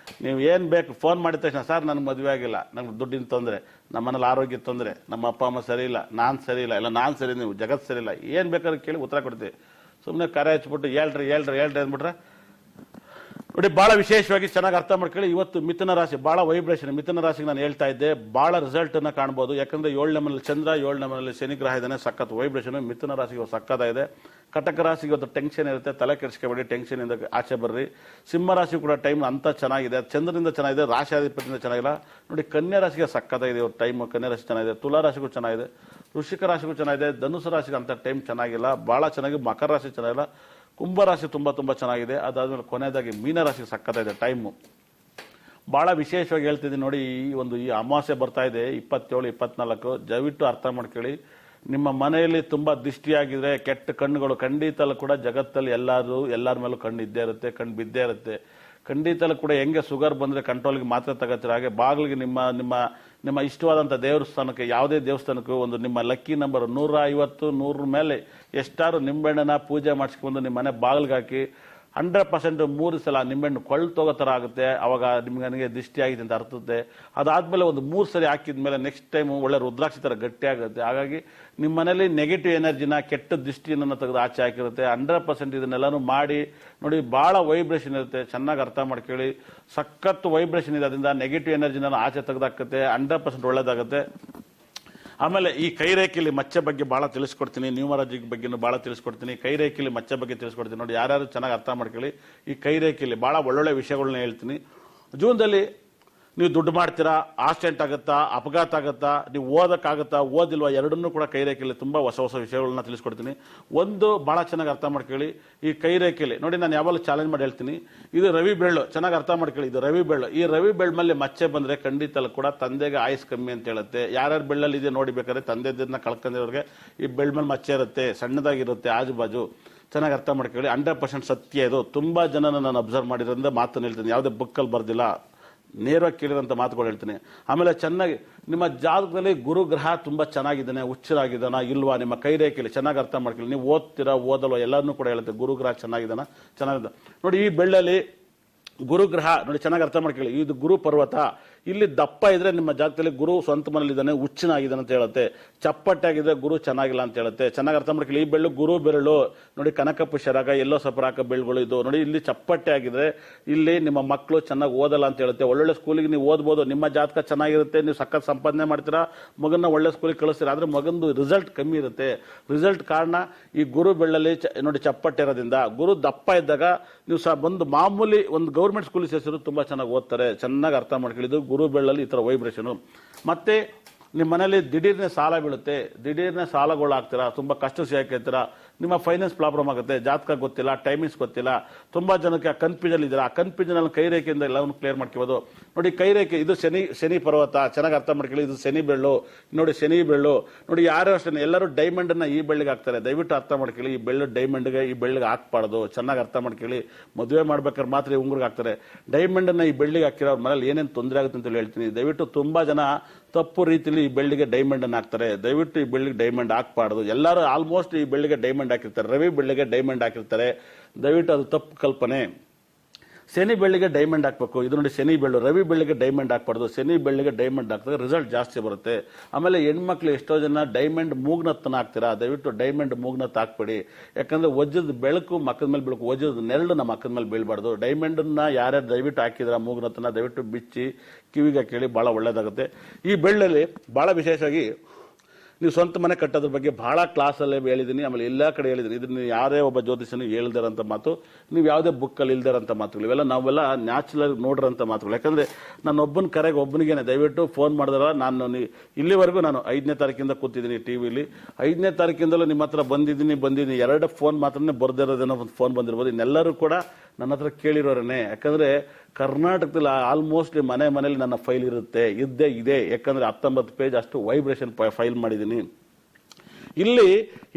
ನೀವು ಏನ್ ಬೇಕು ಫೋನ್ ಮಾಡಿದ ತಕ್ಷಣ, ಸರ್ ನನ್ಗೆ ಮದುವೆ ಆಗಿಲ್ಲ, ನಂಗೆ ದುಡ್ಡಿನ ತೊಂದರೆ, ನಮ್ಮ ಮನೇಲಿ ಆರೋಗ್ಯ ತೊಂದರೆ, ನಮ್ಮ ಅಪ್ಪ ಅಮ್ಮ ಸರಿ ಇಲ್ಲ, ನಾನ್ ಸರಿ ಇಲ್ಲ, ಇಲ್ಲ ನಾನ್ ಸರಿ, ನೀವು ಜಗತ್ ಸರಿ ಇಲ್ಲ, ಏನ್ ಬೇಕಾದ್ರೆ ಕೇಳಿ ಉತ್ತರ ಕೊಡ್ತೀವಿ. ಸುಮ್ಮನೆ ಕರೆ ಹಚ್ಬಿಟ್ಟು ಹೇಳ್ರಿ ಅಂದ್ಬಿಟ್ರೆ ನೋಡಿ ಬಹಳ ವಿಶೇಷವಾಗಿ ಚೆನ್ನಾಗಿ ಅರ್ಥ ಮಾಡ್ಕೊಳ್ಳಿ. ಇವತ್ತು ಮಿಥುನ ರಾಶಿ ಬಹಳ ವೈಬ್ರೇಷನ್. ಮಿಥುನ ರಾಶಿಗೆ ನಾನು ಹೇಳ್ತಾ ಇದ್ದೆ, ಬಹಳ ರಿಸಲ್ಟ್ ಅನ್ನ ಕಾಣಬಹುದು. ಯಾಕಂದ್ರೆ 7ನೇ ಮನೆಯಲ್ಲಿ ಚಂದ್ರ, 7ನೇ ಮನೆಯಲ್ಲಿ ಶನಿ ಗ್ರಹ ಇದ್ದಾನೆ, ಸಖತ್ ವೈಬ್ರೇಷನ್. ಮಿಥುನ ರಾಶಿಗೆ ಸಖತ್ತಾಗಿದೆ. ಕಟಕ ರಾಶಿಗೆ ಇವತ್ತು ಟೆನ್ಷನ್ ಇರುತ್ತೆ, ತಲೆ ಕೆಡಿಸ್ಕೊಬೇಡಿ, ಟೆನ್ಷನ್ ಇಂದ ಆಚೆ ಬರ್ರಿ. ಸಿಂಹ ರಾಶಿ ಕೂಡ ಟೈಮ್ ಅಂತ ಚೆನ್ನಾಗಿದೆ, ಚಂದ್ರನಿಂದ ಚೆನ್ನಾಗಿದೆ, ರಾಶಿಯಾಧಿಪತಿಯಿಂದ ಚೆನ್ನಾಗಿಲ್ಲ. ನೋಡಿ ಕನ್ಯಾ ರಾಶಿಗೆ ಸಖತ್ತಾಗಿದೆ ಇವತ್ತು ಟೈಮ್, ಕನ್ಯಾ ರಾಶಿ ಚೆನ್ನಾಗಿದೆ. ತುಲಾ ರಾಶಿಗೂ ಚೆನ್ನಾಗಿದೆ, ವೃಶ್ಚಿಕ ರಾಶಿಗೂ ಚೆನ್ನಾಗಿದೆ, ಧನುಸು ರಾಶಿಗೆ ಅಂತ ಟೈಮ್ ಚೆನ್ನಾಗಿಲ್ಲ, ಬಹಳ ಚೆನ್ನಾಗಿ. ಮಕರ ರಾಶಿ ಚೆನ್ನಾಗಿಲ್ಲ, ಕುಂಭರಾಶಿ ತುಂಬಾ ಚೆನ್ನಾಗಿದೆ. ಅದಾದ್ಮೇಲೆ ಕೊನೆಯದಾಗಿ ಮೀನರಾಶಿಗೆ ಸಕ್ಕತ್ತಾಗಿದೆ ಟೈಮು. ಬಹಳ ವಿಶೇಷವಾಗಿ ಹೇಳ್ತಿದ್ದೀನಿ ನೋಡಿ. ಈ ಅಮಾವಾಸ್ಯೆ ಬರ್ತಾ ಇದೆ 27, 24. ದಯವಿಟ್ಟು ಅರ್ಥ ಮಾಡ್ಕೊಳ್ಳಿ. ನಿಮ್ಮ ಮನೆಯಲ್ಲಿ ತುಂಬಾ ದೃಷ್ಟಿಯಾಗಿದ್ರೆ, ಕೆಟ್ಟ ಕಣ್ಣುಗಳು ಖಂಡಿತಲ್ಲೂ ಕೂಡ ಜಗತ್ತಲ್ಲಿ ಎಲ್ಲರ ಮೇಲೂ ಕಣ್ಣು ಇದ್ದೇ ಇರುತ್ತೆ, ಕಣ್ಣು ಬಿದ್ದೇ ಇರುತ್ತೆ. ಖಂಡಿತಲ್ಲೂ ಕೂಡ ಹೆಂಗೆ ಶುಗರ್ ಬಂದ್ರೆ ಕಂಟ್ರೋಲ್ಗೆ ಮಾತ್ರ ತಗೋತೀರ, ಹಾಗೆ ಬಾಗಿಲಿಗೆ ನಿಮ್ಮ ಇಷ್ಟವಾದಂಥ ದೇವಸ್ಥಾನಕ್ಕೆ, ಯಾವುದೇ ದೇವಸ್ಥಾನಕ್ಕೂ ಒಂದು ನಿಮ್ಮ ಲಕ್ಕಿ ನಂಬರ್ 150, 100 ಮೇಲೆ ಎಷ್ಟಾರು ನಿಂಬೆಣ್ಣನ ಪೂಜೆ ಮಾಡಿಸ್ಕೊಂಡು ನಿಮ್ಮ ಮನೆ ಬಾಗಿಲಿಗೆ ಹಾಕಿ 100% 3 ಸಲ ನಿಂಬೆಹಣ್ಣು ಕೊಳ್ಳು ತಗೋ ಥರ ಆಗುತ್ತೆ. ಅವಾಗ ನಿಮಗೆ ದೃಷ್ಟಿ ಆಗಿದೆ ಅಂತ ಅರ್ಥತೆ. ಅದಾದ್ಮೇಲೆ ಒಂದು 3 ಸರಿ ಹಾಕಿದ್ಮೇಲೆ ನೆಕ್ಸ್ಟ್ ಟೈಮ್ ಒಳ್ಳೆ ರುದ್ರಾಕ್ಷಿ ಥರ ಗಟ್ಟಿ ಆಗುತ್ತೆ. ಹಾಗಾಗಿ ನಿಮ್ಮ ಮನೇಲಿ ನೆಗೆಟಿವ್ ಎನರ್ಜಿನ, ಕೆಟ್ಟ ದೃಷ್ಟಿಯನ್ನು ತೆಗೆದು ಆಚೆ ಹಾಕಿರುತ್ತೆ. 100% ಇದನ್ನೆಲ್ಲಾನು ಮಾಡಿ ನೋಡಿ. ಬಹಳ ವೈಬ್ರೇಷನ್ ಇರುತ್ತೆ, ಚೆನ್ನಾಗಿ ಅರ್ಥ ಮಾಡ್ಕೊಳ್ಳಿ. ಸಖತ್ ವೈಬ್ರೇಷನ್ ಇದೆ, ಅದರಿಂದ ನೆಗೆಟಿವ್ ಎನರ್ಜಿನ ಆಚೆ ತೆಗೆದಾಕತ್ತೆ, 100% ಒಳ್ಳೇದಾಗುತ್ತೆ. ಆಮೇಲೆ ಈ ಕೈರೇಖೆಯಲ್ಲಿ ಮಚ್ಚೆ ಬಗ್ಗೆ ಬಹಳ ತಿಳಿಸ್ಕೊಡ್ತೀನಿ, ನ್ಯೂಮರಾಲಜಿ ಬಗ್ಗೆನೂ ಬಹಳ ತಿಳಿಸ್ಕೊಡ್ತೀನಿ, ಕೈರೇಖೆಯಲ್ಲಿ ಮಚ್ಚೆ ಬಗ್ಗೆ ತಿಳಿಸ್ಕೊಡ್ತೀನಿ. ನೋಡಿ ಯಾರ್ಯಾರು ಚೆನ್ನಾಗಿ ಅರ್ಥ ಮಾಡ್ಕೊಳ್ಳಿ. ಈ ಕೈರೇಖೆಯಲ್ಲಿ ಬಹಳ ಒಳ್ಳೊಳ್ಳೆ ವಿಷಯಗಳನ್ನ ಹೇಳ್ತೀನಿ. ಜೀವನದಲ್ಲಿ ನೀವು ದುಡ್ಡು ಮಾಡ್ತೀರಾ, ಆಕ್ಸಿಡೆಂಟ್ ಆಗುತ್ತಾ, ಅಪಘಾತ ಆಗುತ್ತಾ, ನೀವು ಓದಕ್ಕಾಗುತ್ತಾ, ಓದಿಲ್ವಾ, ಎರಡನ್ನೂ ಕೂಡ ಕೈರೇಖೆಯಲ್ಲಿ ತುಂಬಾ ಹೊಸ ವಿಷಯಗಳನ್ನ ತಿಳಿಸ್ಕೊಡ್ತೀನಿ. ಒಂದು ಬಹಳ ಚೆನ್ನಾಗಿ ಅರ್ಥ ಮಾಡ್ಕೊಳ್ಳಿ. ಈ ಕೈರೇಖೆಯಲ್ಲಿ ನೋಡಿ, ನಾನು ಯಾವಾಗಲೂ ಚಾಲೆಂಜ್ ಮಾಡಿ ಹೇಳ್ತೀನಿ, ಇದು ರವಿ ಬೆಳ್ಳು. ಚೆನ್ನಾಗಿ ಅರ್ಥ ಮಾಡ್ಕೊಳ್ಳಿ, ಇದು ರವಿ ಬೆಳ್ಳು. ಈ ರವಿ ಬೆಳ್ಳ ಮೇಲೆ ಮಚ್ಚೆ ಬಂದ್ರೆ ಖಂಡಿತ ಕೂಡ ತಂದೆಗೆ ಆಯುಸ್ ಕಮ್ಮಿ ಅಂತ ಹೇಳುತ್ತೆ. ಯಾರ್ಯಾರು ಬೆಳ್ಳಲ್ಲಿ ಇದೆ ನೋಡಿ, ಬೇಕಾದ್ರೆ ತಂದೆದನ್ನ ಕಳ್ಕೊಂಡಿರೋರಿಗೆ ಈ ಬೆಳ್ಳ ಮೇಲೆ ಮಚ್ಚೆ ಇರುತ್ತೆ, ಸಣ್ಣದಾಗಿರುತ್ತೆ ಆಜು ಬಾಜು. ಚೆನ್ನಾಗಿ ಅರ್ಥ ಮಾಡ್ಕೊಳ್ಳಿ, 100% ಸತ್ಯ ಇದು. ತುಂಬಾ ಜನ ನಾನು ಅಬ್ಸರ್ವ್ ಮಾಡಿರೋದ್ರಿಂದ ಮಾತನ್ನು ಹೇಳ್ತೀನಿ, ಯಾವುದೇ ಬುಕ್ಕಲ್ಲಿ ಬರ್ದಿಲ್ಲ, ನೇರವಾಗಿ ಕೇಳಿರೋಂಥ ಮಾತುಗಳು ಹೇಳ್ತೀನಿ. ಆಮೇಲೆ ಚೆನ್ನಾಗಿ ನಿಮ್ಮ ಜಾತಕದಲ್ಲಿ ಗುರುಗ್ರಹ ತುಂಬಾ ಚೆನ್ನಾಗಿದ್ದಾನೆ, ಹುಚ್ಚರಾಗಿದ್ದಾನ ಇಲ್ವಾ, ನಿಮ್ಮ ಕೈರೇಖೆಯಲ್ಲಿ ಚೆನ್ನಾಗಿ ಅರ್ಥ ಮಾಡ್ಕೊಳ್ಳಿ. ನೀವು ಓದ್ತೀರಾ ಓದಲ್ವಾ ಎಲ್ಲರನ್ನೂ ಕೂಡ ಹೇಳುತ್ತೆ, ಗುರುಗ್ರಹ ಚೆನ್ನಾಗಿದ್ದಾನ ನೋಡಿ. ಈ ಬೆಳ್ಳಲ್ಲಿ ಗುರುಗ್ರಹ ನೋಡಿ, ಚೆನ್ನಾಗಿ ಅರ್ಥ ಮಾಡ್ಕೊಳ್ಳಿ. ಇದು ಗುರು ಪರ್ವತ. ಇಲ್ಲಿ ದಪ್ಪ ಇದ್ರೆ ನಿಮ್ಮ ಜಾತಕದಲ್ಲಿ ಗುರು ಸ್ವಂತ ಮನೇಲಿದ್ದಾನೆ, ಹುಚ್ಚನಾಗಿದ್ದಾನೆ ಅಂತ ಹೇಳುತ್ತೆ. ಚಪ್ಪಟ್ಟೆ ಆಗಿದ್ರೆ ಗುರು ಚೆನ್ನಾಗಿಲ್ಲ ಅಂತ ಹೇಳುತ್ತೆ. ಚೆನ್ನಾಗಿ ಅರ್ಥ ಮಾಡ್ಕೊಳ್ಳಿ. ಈ ಬೆಳ್ಳು ಗುರು ಬೆರಳು ನೋಡಿ, ಕನಕ ಪುಷ್ಯರಾಗ, ಎಲ್ಲೋ ಸಪರಾಕ ಬೆಳ್ಳುಗಳು ಇದು ನೋಡಿ. ಇಲ್ಲಿ ಚಪ್ಪಟ್ಟೆ ಆಗಿದ್ರೆ ಇಲ್ಲಿ ನಿಮ್ಮ ಮಕ್ಕಳು ಚೆನ್ನಾಗಿ ಓದಲ್ಲ ಅಂತ ಹೇಳುತ್ತೆ. ಒಳ್ಳೊಳ್ಳೆ ಸ್ಕೂಲಿಗೆ ನೀವು ಓದ್ಬೋದು, ನಿಮ್ಮ ಜಾತಕ ಚೆನ್ನಾಗಿರುತ್ತೆ, ನೀವು ಸಖತ್ ಸಂಪಾದನೆ ಮಾಡ್ತೀರಾ, ಮಗನ ಒಳ್ಳೆ ಸ್ಕೂಲಿಗೆ ಕಳಿಸ್ತೀರಾ. ಆದ್ರೆ ಮಗಂದು ರಿಸಲ್ಟ್ ಕಮ್ಮಿ ಇರುತ್ತೆ. ರಿಸಲ್ಟ್ ಕಾರಣ ಈ ಗುರು ಬೆಳ್ಳಲ್ಲಿ ನೋಡಿ ಚಪ್ಪಟ್ಟೆ ಇರೋದ್ರಿಂದ. ಗುರು ದಪ್ಪ ಇದ್ದಾಗ ನೀವು ಬಂದು ಮಾಮೂಲಿ ಒಂದು ಗೌರ್ಮೆಂಟ್ ಗೌರ್ಮೆಂಟ್ ಸ್ಕೂಲ್ ಸೇರಿಸಿದ್ರು ತುಂಬಾ ಚೆನ್ನಾಗಿ ಓದ್ತಾರೆ, ಚೆನ್ನಾಗಿ ಅರ್ಥ ಮಾಡ್ಕೊಳ್ಳಿದ್ದು ಗುರು ಬೆಳ್ಳಲ್ಲಿ ಈ ತರ ವೈಬ್ರೇಷನ್. ಮತ್ತೆ ನಿಮ್ಮ ಮನೇಲಿ ದಿಢೀರ್ನೆ ಸಾಲ ಬೀಳುತ್ತೆ, ದಿಢೀರ್ನೆ ಸಾಲಗಳಾಗ್ತೀರಾ, ತುಂಬಾ ಕಷ್ಟ ಸಿಕ್ಕಿರ್ತೀರಾ, ನಿಮ್ಮ ಫೈನಾನ್ಸ್ ಪ್ರಾಬ್ಲಮ್ ಆಗುತ್ತೆ, ಜಾತಕ ಗೊತ್ತಿಲ್ಲ, ಟೈಮಿಂಗ್ಸ್ ಗೊತ್ತಿಲ್ಲ, ತುಂಬಾ ಜನಕ್ಕೆ ಆ ಕನ್ಫ್ಯೂಷನ್ ಇದ್ದೀರಾ. ಆ ಕನ್ಫ್ಯೂಷನ್ ಅಲ್ಲಿ ಕೈ ರೇಖೆಯಿಂದ ಎಲ್ಲವನ್ನು ಕ್ಲಿಯರ್ ಮಾಡ್ಕೋಬಹುದು. ನೋಡಿ ಕೈ ರೇಖೆ ಇದು ಶನಿ ಪರ್ವತ, ಚೆನ್ನಾಗಿ ಅರ್ಥ ಮಾಡ್ಕೊಳ್ಳಿ. ಇದು ಶನಿ ಬೆಳ್ಳು ನೋಡಿ, ಶನಿ ಬೆಳ್ಳು ನೋಡಿ. ಯಾರು ಅಷ್ಟೇ ಎಲ್ಲರೂ ಡೈಮಂಡ್ ಅನ್ನ ಈ ಬೆಳ್ಳಿಗೆ ಹಾಕ್ತಾರೆ. ದಯವಿಟ್ಟು ಅರ್ಥ ಮಾಡ್ಕೊಳ್ಳಿ, ಈ ಬೆಳ್ಳು ಡೈಮಂಡ್ಗೆ ಈ ಬೆಳ್ಳಿಗೆ ಹಾಕ್ಬಾರ್ದು. ಚೆನ್ನಾಗಿ ಅರ್ಥ ಮಾಡ್ಕೊಳ್ಳಿ. ಮದುವೆ ಮಾಡ್ಬೇಕಾದ್ರೆ ಮಾತ್ರ ಈ ಉಂಗುರ್ಗೆ ಹಾಕ್ತಾರೆ. ಡೈಮಂಡ್ ಅನ್ನ ಈ ಬೆಳ್ಳಿಗೆ ಹಾಕಿರೋ ಅವ್ರ ಮನೇಲಿ ಏನೇನು ತೊಂದರೆ ಆಗುತ್ತೆ ಅಂತ ಹೇಳ್ತೀನಿ. ದಯವಿಟ್ಟು ತುಂಬಾ ಜನ ತಪ್ಪು ರೀತಿಯಲ್ಲಿ ಈ ಬೆಳ್ಳಿಗೆ ಡೈಮಂಡ್ ಅನ್ನು ಹಾಕ್ತಾರೆ. ದಯವಿಟ್ಟು ಈ ಬೆಳ್ಳಿಗೆ ಡೈಮಂಡ್ ಹಾಕ್ಬಾರ್ದು. ಎಲ್ಲರೂ ಆಲ್ಮೋಸ್ಟ್ ಈ ಬೆಳ್ಳಿಗೆ ಡೈಮಂಡ್ ಹಾಕಿರ್ತಾರೆ, ರವಿ ಬೆಳ್ಳಿಗೆ ಡೈಮಂಡ್ ಹಾಕಿರ್ತಾರೆ. ದಯವಿಟ್ಟು ಅದು ತಪ್ಪು ಕಲ್ಪನೆ. ಶನಿ ಬೆಳ್ಳಿಗೆ ಡೈಮಂಡ್ ಹಾಕ್ಬೇಕು. ಇದು ನೋಡಿ ಶನಿ ಬೆಳ್ಳು, ರವಿ ಬೆಳ್ಳಿಗೆ ಡೈಮಂಡ್ ಹಾಕ್ಬಾರ್ದು. ಶನಿ ಬೆಳ್ಳಿಗೆ ಡೈಮಂಡ್ ಹಾಕಿದ್ರೆ ರಿಸಲ್ಟ್ ಜಾಸ್ತಿ ಬರುತ್ತೆ. ಆಮೇಲೆ ಹೆಣ್ಮಕ್ಳು ಎಷ್ಟೋ ಜನ ಡೈಮಂಡ್ ಮೂಗ್ನತ್ತನ್ನ ಹಾಕ್ತೀರಾ. ದಯವಿಟ್ಟು ಡೈಮಂಡ್ ಮೂಗ್ನತ್ ಹಾಕ್ಬೇಡಿ. ಯಾಕಂದ್ರೆ ವಜ್ರದ ಬೆಳಕು ಮಕ್ಕದ ಮೇಲೆ ಬೆಳಕು, ವಜ್ರದ ನೆರಳು ನಮ್ಮ ಮಕ್ಕದ ಮೇಲೆ ಬೀಳಬಾರ್ದು. ಡೈಮಂಡ್ ನ ಯಾರ್ಯಾರು ದಯವಿಟ್ಟು ಹಾಕಿದ್ರ ಮೂಗ್ನತ್ತನ್ನ ದಯವಿಟ್ಟು ಬಿಚ್ಚಿ ಕಿವಿಗೆ ಕೇಳಿ, ಬಹಳ ಒಳ್ಳೇದಾಗುತ್ತೆ. ಈ ಬೆಳ್ಳಲ್ಲಿ ಬಹಳ ವಿಶೇಷವಾಗಿ ನೀವು ಸ್ವಂತ ಮನೆ ಕಟ್ಟೋದ್ರ ಬಗ್ಗೆ ಬಹಳ ಕ್ಲಾಸಲ್ಲೇ ಹೇಳಿದ್ದೀನಿ, ಆಮೇಲೆ ಎಲ್ಲ ಕಡೆ ಹೇಳಿದ್ದೀನಿ. ಇದನ್ನ ಯಾರೇ ಒಬ್ಬ ಜ್ಯೋತಿಷನು ಹೇಳ್ದಿರಂತ ಮಾತು, ನೀವು ಯಾವುದೇ ಬುಕ್ಕಲ್ಲಿ ಇಲ್ದಿರಂತ ಮಾತುಗಳು, ಇವೆಲ್ಲ ನಾವೆಲ್ಲ ನ್ಯಾಚುರಲ್ ನೋಡಿರೋಂಥ ಮಾತುಗಳು. ಯಾಕಂದ್ರೆ ನಾನು ಒಬ್ಬನ ಕರೆಗೆ ಒಬ್ಬನಿಗೇನೆ ದಯವಿಟ್ಟು ಫೋನ್ ಮಾಡಿದ್ರ ನಾನು ಇಲ್ಲಿವರೆಗೂ ನಾನು 5ನೇ ತಾರೀಕಿಂದ ಕೂತಿದ್ದೀನಿ ಟಿವಿಲಿ. 5ನೇ ತಾರೀಕಿಂದಲೂ ನಿಮ್ಮ ಹತ್ರ ಬಂದಿದ್ದೀನಿ 2 ಫೋನ್ ಮಾತ್ರನೇ ಬರ್ದಿರೋದೇನೋ ಒಂದು ಫೋನ್ ಬಂದಿರ್ಬೋದು. ಇನ್ನೆಲ್ಲರೂ ಕೂಡ ನನ್ನ ಹತ್ರ ಕೇಳಿರೋರೇನೆ. ಯಾಕಂದ್ರೆ ಕರ್ನಾಟಕದಲ್ಲಿ ಆಲ್ಮೋಸ್ಟ್ ಮನೇಲಿ ನನ್ನ ಫೈಲ್ ಇರುತ್ತೆ, ಇದ್ದೇ ಇದೆ. ಯಾಕಂದ್ರೆ 19 ಪೇಜ್ ಅಷ್ಟು ವೈಬ್ರೇಷನ್ ಫೈಲ್ ಮಾಡಿದ್ದೀನಿ. ಇಲ್ಲಿ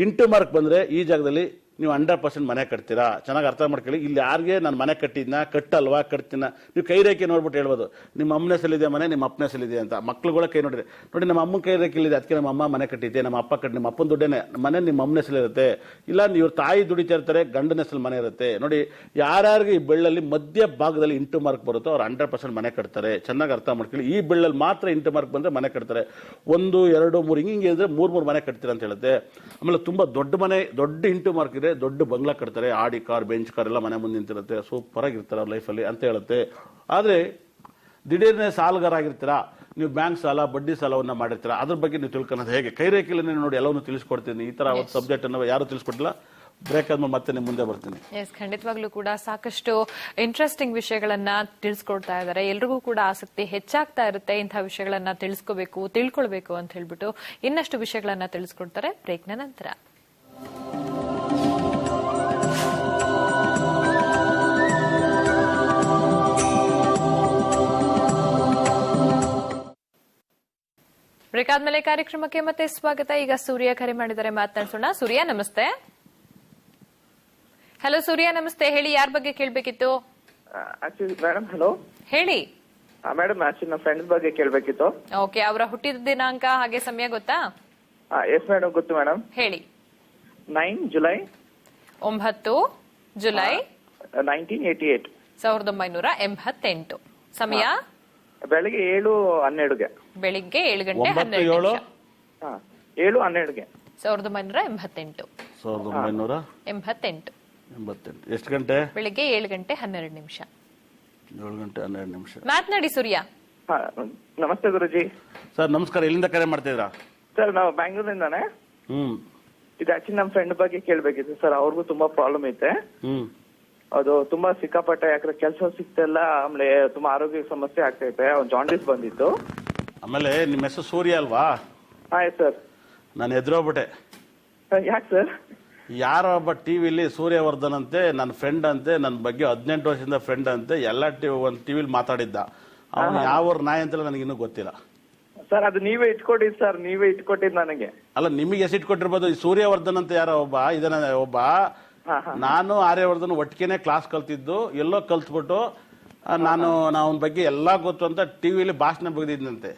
ಇಂಟು ಮಾರ್ಕ್ ಬಂದ್ರೆ ಈ ಜಾಗದಲ್ಲಿ ನೀವು 100% ಮನೆ ಕಟ್ತೀರಾ. ಚೆನ್ನಾಗಿ ಅರ್ಥ ಮಾಡ್ಕೊಳ್ಳಿ. ಇಲ್ಲಿ ಯಾರಿಗೆ ನಾನು ಮನೆ ಕಟ್ಟಿದ್ನ, ಕಟ್ಟಲ್ವಾ, ಕಟ್ತೀನ, ನೀವು ಕೈ ರೇಖೆ ನೋಡ್ಬಿಟ್ಟು ಹೇಳ್ಬೋದು ನಿಮ್ಮ ಅಮ್ಮನ ಹೆಸರಿದೆ ಮನೆ, ನಿಮ್ಮ ಅಪ್ಪನ ಹೆಸರಿದೆ ಅಂತ. ಮಕ್ಳುಗಳ ಕೈ ನೋಡ್ರಿ, ನೋಡಿ ನಮ್ಮ ಅಮ್ಮನ ಕೈ ರೇಖೆ ಇಲ್ಲಿದೆ, ಅದಕ್ಕೆ ನಮ್ಮ ಅಮ್ಮ ಮನೆ ಕಟ್ಟಿದ್ದೆ, ನಮ್ಮ ಅಪ್ಪ ಕಟ್ಟಿ, ನಿಮ್ಮ ಅಪ್ಪನ ದುಡ್ಡೇನೆ ಮನೆ ನಿಮ್ಮ ಅಮ್ಮನ ಹೆಸರಿರುತ್ತೆ. ಇಲ್ಲ ಇವ್ರ ತಾಯಿ ದುಡಿತಾ ಇರ್ತಾರೆ, ಗಂಡನ ಹೆಸರು ಮನೆ ಇರುತ್ತೆ. ನೋಡಿ ಯಾರ್ಯಾರಿಗೆ ಈ ಬೆಳ್ಳಲ್ಲಿ ಮಧ್ಯ ಭಾಗದಲ್ಲಿ ಇಂಟು ಮಾರ್ಕ್ ಬರುತ್ತೋ ಅವ್ರು 100% ಮನೆ ಕಟ್ತಾರೆ. ಚೆನ್ನಾಗಿ ಅರ್ಥ ಮಾಡ್ಕೊಳ್ಳಿ. ಈ ಬೆಳ್ಳಲ್ಲಿ ಮಾತ್ರ ಇಂಟು ಮಾರ್ಕ್ ಬಂದ್ರೆ ಮನೆ ಕಟ್ತಾರೆ. 1, 2, 3 ಹಿಂಗೆ ಇದ್ರೆ 3 ಮನೆ ಕಟ್ತೀರ ಅಂತ ಹೇಳುತ್ತೆ. ಆಮೇಲೆ ತುಂಬಾ ದೊಡ್ಡ ಮನೆ, ದೊಡ್ಡ ಇಂಟು ಮಾರ್ಕ್ ಇದೆ, ದೊಡ್ಡ ಬಂಗ್ಲಾ ಕಟ್ತಾರೆ, ಆಡಿ ಕಾರ್, ಬೆಂಚ್ ಕಾರ್ ಎಲ್ಲ ಮನೆ ಮುಂದೆ ನಿಂತಿರುತ್ತೆ, ಸೂಪರ್ ಆಗಿರ್ತಾರೆ ಅವ್ರ ಲೈಫಲ್ಲಿ ಅಂತ ಹೇಳುತ್ತೆ. ಆದ್ರೆ ದಿಢೀರ್ನೆ ಸಾಲಗಾರ ಆಗಿರ್ತೀರಾ, ನೀವು ಬ್ಯಾಂಕ್ ಸಾಲ, ಬಡ್ಡಿ ಸಾಲವನ್ನ ಮಾಡಿರ್ತೀರಾ, ಅದ್ರ ಬಗ್ಗೆ ನೀವು ತಿಳ್ಕೊಳ್ಳೋದು ಹೇಗೆ? ಕೈ ರೇಖೆಯಲ್ಲಿ ನೋಡಿ ಎಲ್ಲವನ್ನೂ ತಿಳಿಸ್ಕೊಡ್ತೀನಿ. ಈ ತರ ಒಂದು ಸಬ್ಜೆಕ್ಟ್ ಅನ್ನು ಯಾರು ತಿಳಿಸ್ಕೊಟ್ಟಿಲ್ಲ. ಬ್ರೇಕ್ ಆದ್ಮೇಲೆ ಮತ್ತೆ ನಿಮ್ಮ ಮುಂದೆ ಬರ್ತೀನಿ. ಖಂಡಿತವಾಗ್ಲೂ ಕೂಡ ಸಾಕಷ್ಟು ಇಂಟ್ರೆಸ್ಟಿಂಗ್ ವಿಷಯಗಳನ್ನ ತಿಳಿಸ್ಕೊಡ್ತಾ ಇದ್ದಾರೆ. ಎಲ್ರಿಗೂ ಕೂಡ ಆಸಕ್ತಿ ಹೆಚ್ಚಾಗ್ತಾ ಇರುತ್ತೆ ಇಂತಹ ವಿಷಯಗಳನ್ನ ತಿಳಿಸ್ಕೋಬೇಕು, ತಿಳ್ಕೊಳ್ಬೇಕು ಅಂತ ಹೇಳ್ಬಿಟ್ಟು ಇನ್ನಷ್ಟು ವಿಷಯಗಳನ್ನ ತಿಳಿಸ್ಕೊಡ್ತಾರೆ ಬ್ರೇಕ್ನ ನಂತರ. ಬ್ರೇಕ್ ಆದ್ಮೇಲೆ ಕಾರ್ಯಕ್ರಮಕ್ಕೆ ಮತ್ತೆ ಸ್ವಾಗತ. ಈಗ ಸೂರ್ಯ ಕರೆ ಮಾಡಿದರೆ ಮಾತನಾಡಿಸೋಣ. ಸೂರ್ಯ ನಮಸ್ತೆ. ಹಲೋ ಸೂರ್ಯ ನಮಸ್ತೆ, ಹೇಳಿ ಯಾರ ಬಗ್ಗೆ ಕೇಳಬೇಕಿತ್ತು? ಮೇಡಮ್ ಹಲೋ ಹೇಳಿ ಮೇಡಮ್. ಆಕ್ಚುಲಿ ನನ್ನ ಫ್ರೆಂಡ್ ಬಗ್ಗೆ ಕೇಳಬೇಕಿತ್ತು. ಓಕೆ, ಅವರ ಹುಟ್ಟಿದ ದಿನಾಂಕ ಹಾಗೆ ಸಮಯ ಗೊತ್ತಾ? ಎಸ್ ಮೇಡಮ್, ಗೊತ್ತು ಮೇಡಮ್. ಹೇಳಿ. 9 ಜುಲೈ 9 ಜುಲೈ 1988. 1988. ಸಮಯ ಬೆಳಿಗ್ಗೆ 7:12ಗೆ. ಬೆಳಿಗ್ಗೆ 7 ಗಂಟೆ 12 ನಿಮಿಷ. 7:12ಗೆ 1988. 1988. ಎಷ್ಟು ಗಂಟೆ? ಬೆಳಿಗ್ಗೆ 7 ಗಂಟೆ 12 ನಿಮಿಷ. 7 ಗಂಟೆ 12 ನಿಮಿಷ. ಮಾತನಾಡಿ ಸೂರ್ಯ. ನಮಸ್ತೆ ಗುರುಜಿ. ಸರ್ ನಮಸ್ಕಾರ. ಎಲ್ಲಿಂದ ಕರೆ ಮಾಡ್ತಿದ್ರಾ? ಸರ್ ನಾವು ಬ್ಯಾಂಗ್ಳೂರಿಂದಾನೆ. ಇದು ಆಕ್ಚುಲಿ ನಮ್ಮ ಫ್ರೆಂಡ್ ಬಗ್ಗೆ ಕೇಳ್ಬೇಕಿತ್ತು ಸರ್. ಅವ್ರಿಗೂ ತುಂಬಾ ಪ್ರಾಬ್ಲಮ್ ಐತೆ. ಅದು ತುಂಬಾ ಸಿಕ್ಕಾಪಟ್ಟೆ, ಯಾಕಂದ್ರೆ ಕೆಲಸ ಸಿಗ್ತಿಲ್ಲ, ಆಮೇಲೆ ತುಂಬಾ ಆರೋಗ್ಯ ಸಮಸ್ಯೆ ಆಗ್ತೈತೆ. ಅವ್ನು ಜಾಂಡಿಸ್ ಬಂದಿತ್ತು. ಆಮೇಲೆ ನಿಮ್ಮ ಹೆಸರು ಸೂರ್ಯ ಅಲ್ವಾ? ಆಯ್ತು ಸರ್. ನಾನು ಎದುರೋಗ್ಬಿಟ್ಟೆ. ಯಾಕೆ ಸರ್? ಯಾರೋ ಒಬ್ಬ ಟಿವಿಲಿ ಸೂರ್ಯವರ್ಧನ್ ಅಂತೆ, ನನ್ನ ಫ್ರೆಂಡ್ ಅಂತೆ, ನನ್ನ ಬಗ್ಗೆ 18 ವರ್ಷದಿಂದ ಫ್ರೆಂಡ್ ಅಂತೆ, ಎಲ್ಲ ಒಂದು ಟಿವಿಲಿ ಮಾತಾಡಿದ್ದ. ಅವನು ಯಾವ ನಾಯಿ ಅಂತೆಲ್ಲ ನನಗಿನ್ನೂ ಗೊತ್ತಿಲ್ಲ ಸರ್. ಅದು ನೀವೇ ಇಟ್ಕೊಟ್ಟಿದ್ ಸರ್, ನೀವೇ ಇಟ್ಕೊಟ್ಟಿದ್ ನನಗೆ. ಅಲ್ಲ, ನಿಮಗೆ ಎಷ್ಟು ಇಟ್ಕೊಟ್ಟಿರ್ಬೋದು. ಈ ಸೂರ್ಯವರ್ಧನ್ ಅಂತ ಯಾರೋ ಒಬ್ಬ ಇದನ್ನ ಒಬ್ಬ, ನಾನು ಆರ್ಯವರ್ಧನ್ ಒಟ್ಟಿಗೆನೆ ಕ್ಲಾಸ್ ಕಲ್ತಿದ್ದು, ಎಲ್ಲೋ ಕಲ್ತ್ಬಿಟ್ಟು ನಾನು ಅವನ ಬಗ್ಗೆ ಎಲ್ಲಾ ಗೊತ್ತು ಅಂತ ಟಿವಿಲಿ ಭಾಷಣ ಬಗ್ದಿದ್ನಂತೆ.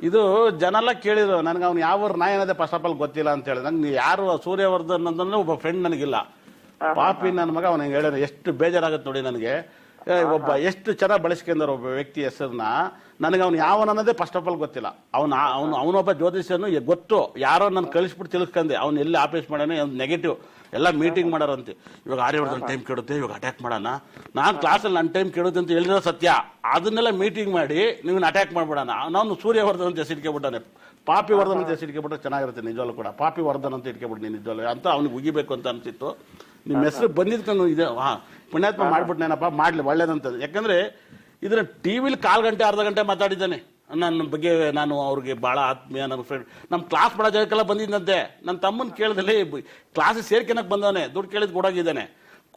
ಇದು ಜನೆಲ್ಲ ಕೇಳಿದ್ರು ನನ್ಗೆ. ಅವ್ನು ಯಾವ ನಾಯಿ ಅನ್ನೋದೇ ಫಸ್ಟ್ ಆಫ್ ಆಲ್ ಗೊತ್ತಿಲ್ಲ ಅಂತ ಹೇಳಿ. ನಂಗೆ ಯಾರು ಸೂರ್ಯವರ್ಧನ್ ಅಂದ್ರೆ ಒಬ್ಬ ಫ್ರೆಂಡ್ ನನಗಿಲ್ಲ. ಪಾಪಿ ನನ್ನ ಮಗ ಅವನ ಹೇಳಿದ್ರೆ ಎಷ್ಟು ಬೇಜಾರಾಗುತ್ತೆ ನೋಡಿ ನನಗೆ. ಒಬ್ಬ ಎಷ್ಟು ಚೆನ್ನಾಗಿ ಬಳಸ್ಕೊಂಡ್ರು ಒಬ್ಬ ವ್ಯಕ್ತಿ ಹೆಸರನ್ನ. ನನಗೆ ಅವ್ನು ಯಾವನ ಅನ್ನೋದೇ ಫಸ್ಟ್ ಆಫ್ ಆಲ್ ಗೊತ್ತಿಲ್ಲ. ಅವನೊಬ್ಬ ಜ್ಯೋತಿಷನು ಗೊತ್ತು. ಯಾರೋ ನಾನು ಕಳಿಸ್ಬಿಟ್ಟು ತಿಳ್ಸ್ಕೊಂಡೆ. ಅವ್ನು ಎಲ್ಲಿ ಆಪರೇಟ್ ಮಾಡೋಣ, ನೆಗೆಟಿವ್ ಎಲ್ಲ ಮೀಟಿಂಗ್ ಮಾಡೋರಂತೆ. ಇವಾಗ ಆರ್ಯವರ್ಧನ್ ಟೈಮ್ ಕೆಡುತ್ತೆ, ಇವಾಗ ಅಟ್ಯಾಕ್ ಮಾಡೋಣ. ನಾನು ಕ್ಲಾಸಲ್ಲಿ ನನ್ನ ಟೈಮ್ ಕೆಡುತ್ತೆ ಅಂತ ಹೇಳಿದ್ರೆ ಸತ್ಯ. ಅದನ್ನೆಲ್ಲ ಮೀಟಿಂಗ್ ಮಾಡಿ ನೀವು ಅಟ್ಯಾಕ್ ಮಾಡ್ಬಿಡೋಣ. ನಾನು ಸೂರ್ಯವರ್ಧನ್ ಅಂತ ಹೆಸರಿಕೆಬಿಟ್ಟಾನೆ. ಪಾಪಿ ವರ್ಧನ್ ಅಂತ ಹೆಸರಿಕೆಬಿಟ್ರೆ ಚೆನ್ನಾಗಿರುತ್ತೆ ನಿಜವಾಗ್ಲೂ ಕೂಡ. ಪಾಪಿ ವರ್ಧನ್ ಅಂತ ಇಟ್ಕೊಬಿಟ್ಟು ನಿಜವಾಗ್ಲೂ ಅಂತ ಅವ್ನಿಗೆ ಉಗಿಬೇಕು ಅಂತ ಅನ್ಸಿತ್ತು. ನಿಮ್ಮ ಹೆಸರು ಬಂದಿದ್ಕೊಂಡು ಇದೆ. ಪುಣ್ಯಾತ್ಮ ಮಾಡ್ಬಿಟ್ನೇನಪ್ಪ, ಮಾಡ್ಲಿ ಒಳ್ಳೇದಂತ. ಯಾಕಂದ್ರೆ ಇದನ್ನ ಟಿವಿಲಿ 1/4 ಗಂಟೆ ಅರ್ಧ ಗಂಟೆ ಮಾತಾಡಿದ್ದಾನೆ ನನ್ನ ಬಗ್ಗೆ. ನಾನು ಅವ್ರಿಗೆ ಬಹಳ ಆತ್ಮೀಯ, ನನ್ನ ಫ್ರೆಂಡ್. ನಮ್ಮ ಕ್ಲಾಸ್ ಮಾಡೋ ಜಾಗಕ್ಕೆಲ್ಲ ಬಂದಿದ್ದಂತೆ. ನನ್ನ ತಮ್ಮನ ಕೇಳಿದಲ್ಲಿ ಕ್ಲಾಸಿಗೆ ಸೇರ್ಕೆನಕ್ಕೆ ಬಂದವನೇ, ದುಡ್ಡು ಕೇಳಿದ್ ಕೊಡೋಗಿದ್ದಾನೆ.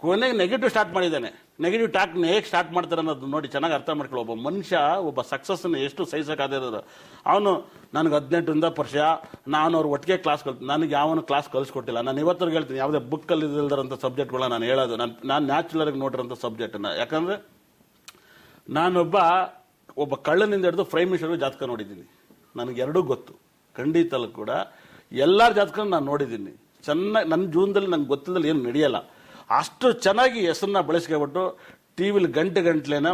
ಕೊನೆಗೆ ನೆಗೆಟಿವ್ ಸ್ಟಾರ್ಟ್ ಮಾಡಿದ್ದಾನೆ. ನೆಗೆಟಿವ್ ಟಾಕ್ ಹೇಗೆ ಸ್ಟಾರ್ಟ್ ಮಾಡ್ತಾರೆ ಅನ್ನೋದು ನೋಡಿ ಚೆನ್ನಾಗಿ ಅರ್ಥ ಮಾಡ್ಕೊಳ್ಳೋ. ಒಬ್ಬ ಮನುಷ್ಯ ಒಬ್ಬ ಸಕ್ಸಸ್ನ ಎಷ್ಟು ಸಹಿಸೋಕ್ಕಾದಿರೋದು. ಅವನು ನನಗೆ 18 ವರ್ಷ, ನಾನು ಅವ್ರು ಒಟ್ಟಿಗೆ ಕ್ಲಾಸ್ ನನಗೆ ಯಾವನು ಕ್ಲಾಸ್ ಕಲಿಸ್ಕೊಟ್ಟಿಲ್ಲ. ನಾನು ಇವತ್ತರೆಗೆ ಹೇಳ್ತೀನಿ, ಯಾವುದೇ ಬುಕ್ಕಲ್ಲಿ ಇಲ್ದಿರೋಂಥ ಸಬ್ಜೆಕ್ಟ್ಗಳನ್ನ ನಾನು ಹೇಳೋದು. ನಾನು ನ್ಯಾಚುರಲಾಗಿ ನೋಡಿರೋಂಥ ಸಬ್ಜೆಕ್ಟನ್ನ. ಯಾಕಂದರೆ ಒಬ್ಬ ಕಳ್ಳನಿಂದ ಹಿಡಿದು ಪ್ರೈಮ್ ಮಿನಿಸ್ಟರ್ಗೂ ಜಾತಕ ನೋಡಿದ್ದೀನಿ. ನನಗೆ ಎರಡೂ ಗೊತ್ತು. ಖಂಡಿತಲ್ಲೂ ಕೂಡ ಎಲ್ಲರ ಜಾತಕ ನಾನು ನೋಡಿದ್ದೀನಿ. ಚೆನ್ನಾಗಿ ನನ್ನ ಜೀವನದಲ್ಲಿ ನನಗೆ ಗೊತ್ತಿಲ್ಲದಲ್ಲಿ ಏನು ನಡೆಯಲ್ಲ. ಅಷ್ಟು ಚೆನ್ನಾಗಿ ಹೆಸರನ್ನ ಬಳಸ್ಕೊಬಿಟ್ಟು ಟಿವಿಲಿ ಗಂಟೆಲೇನ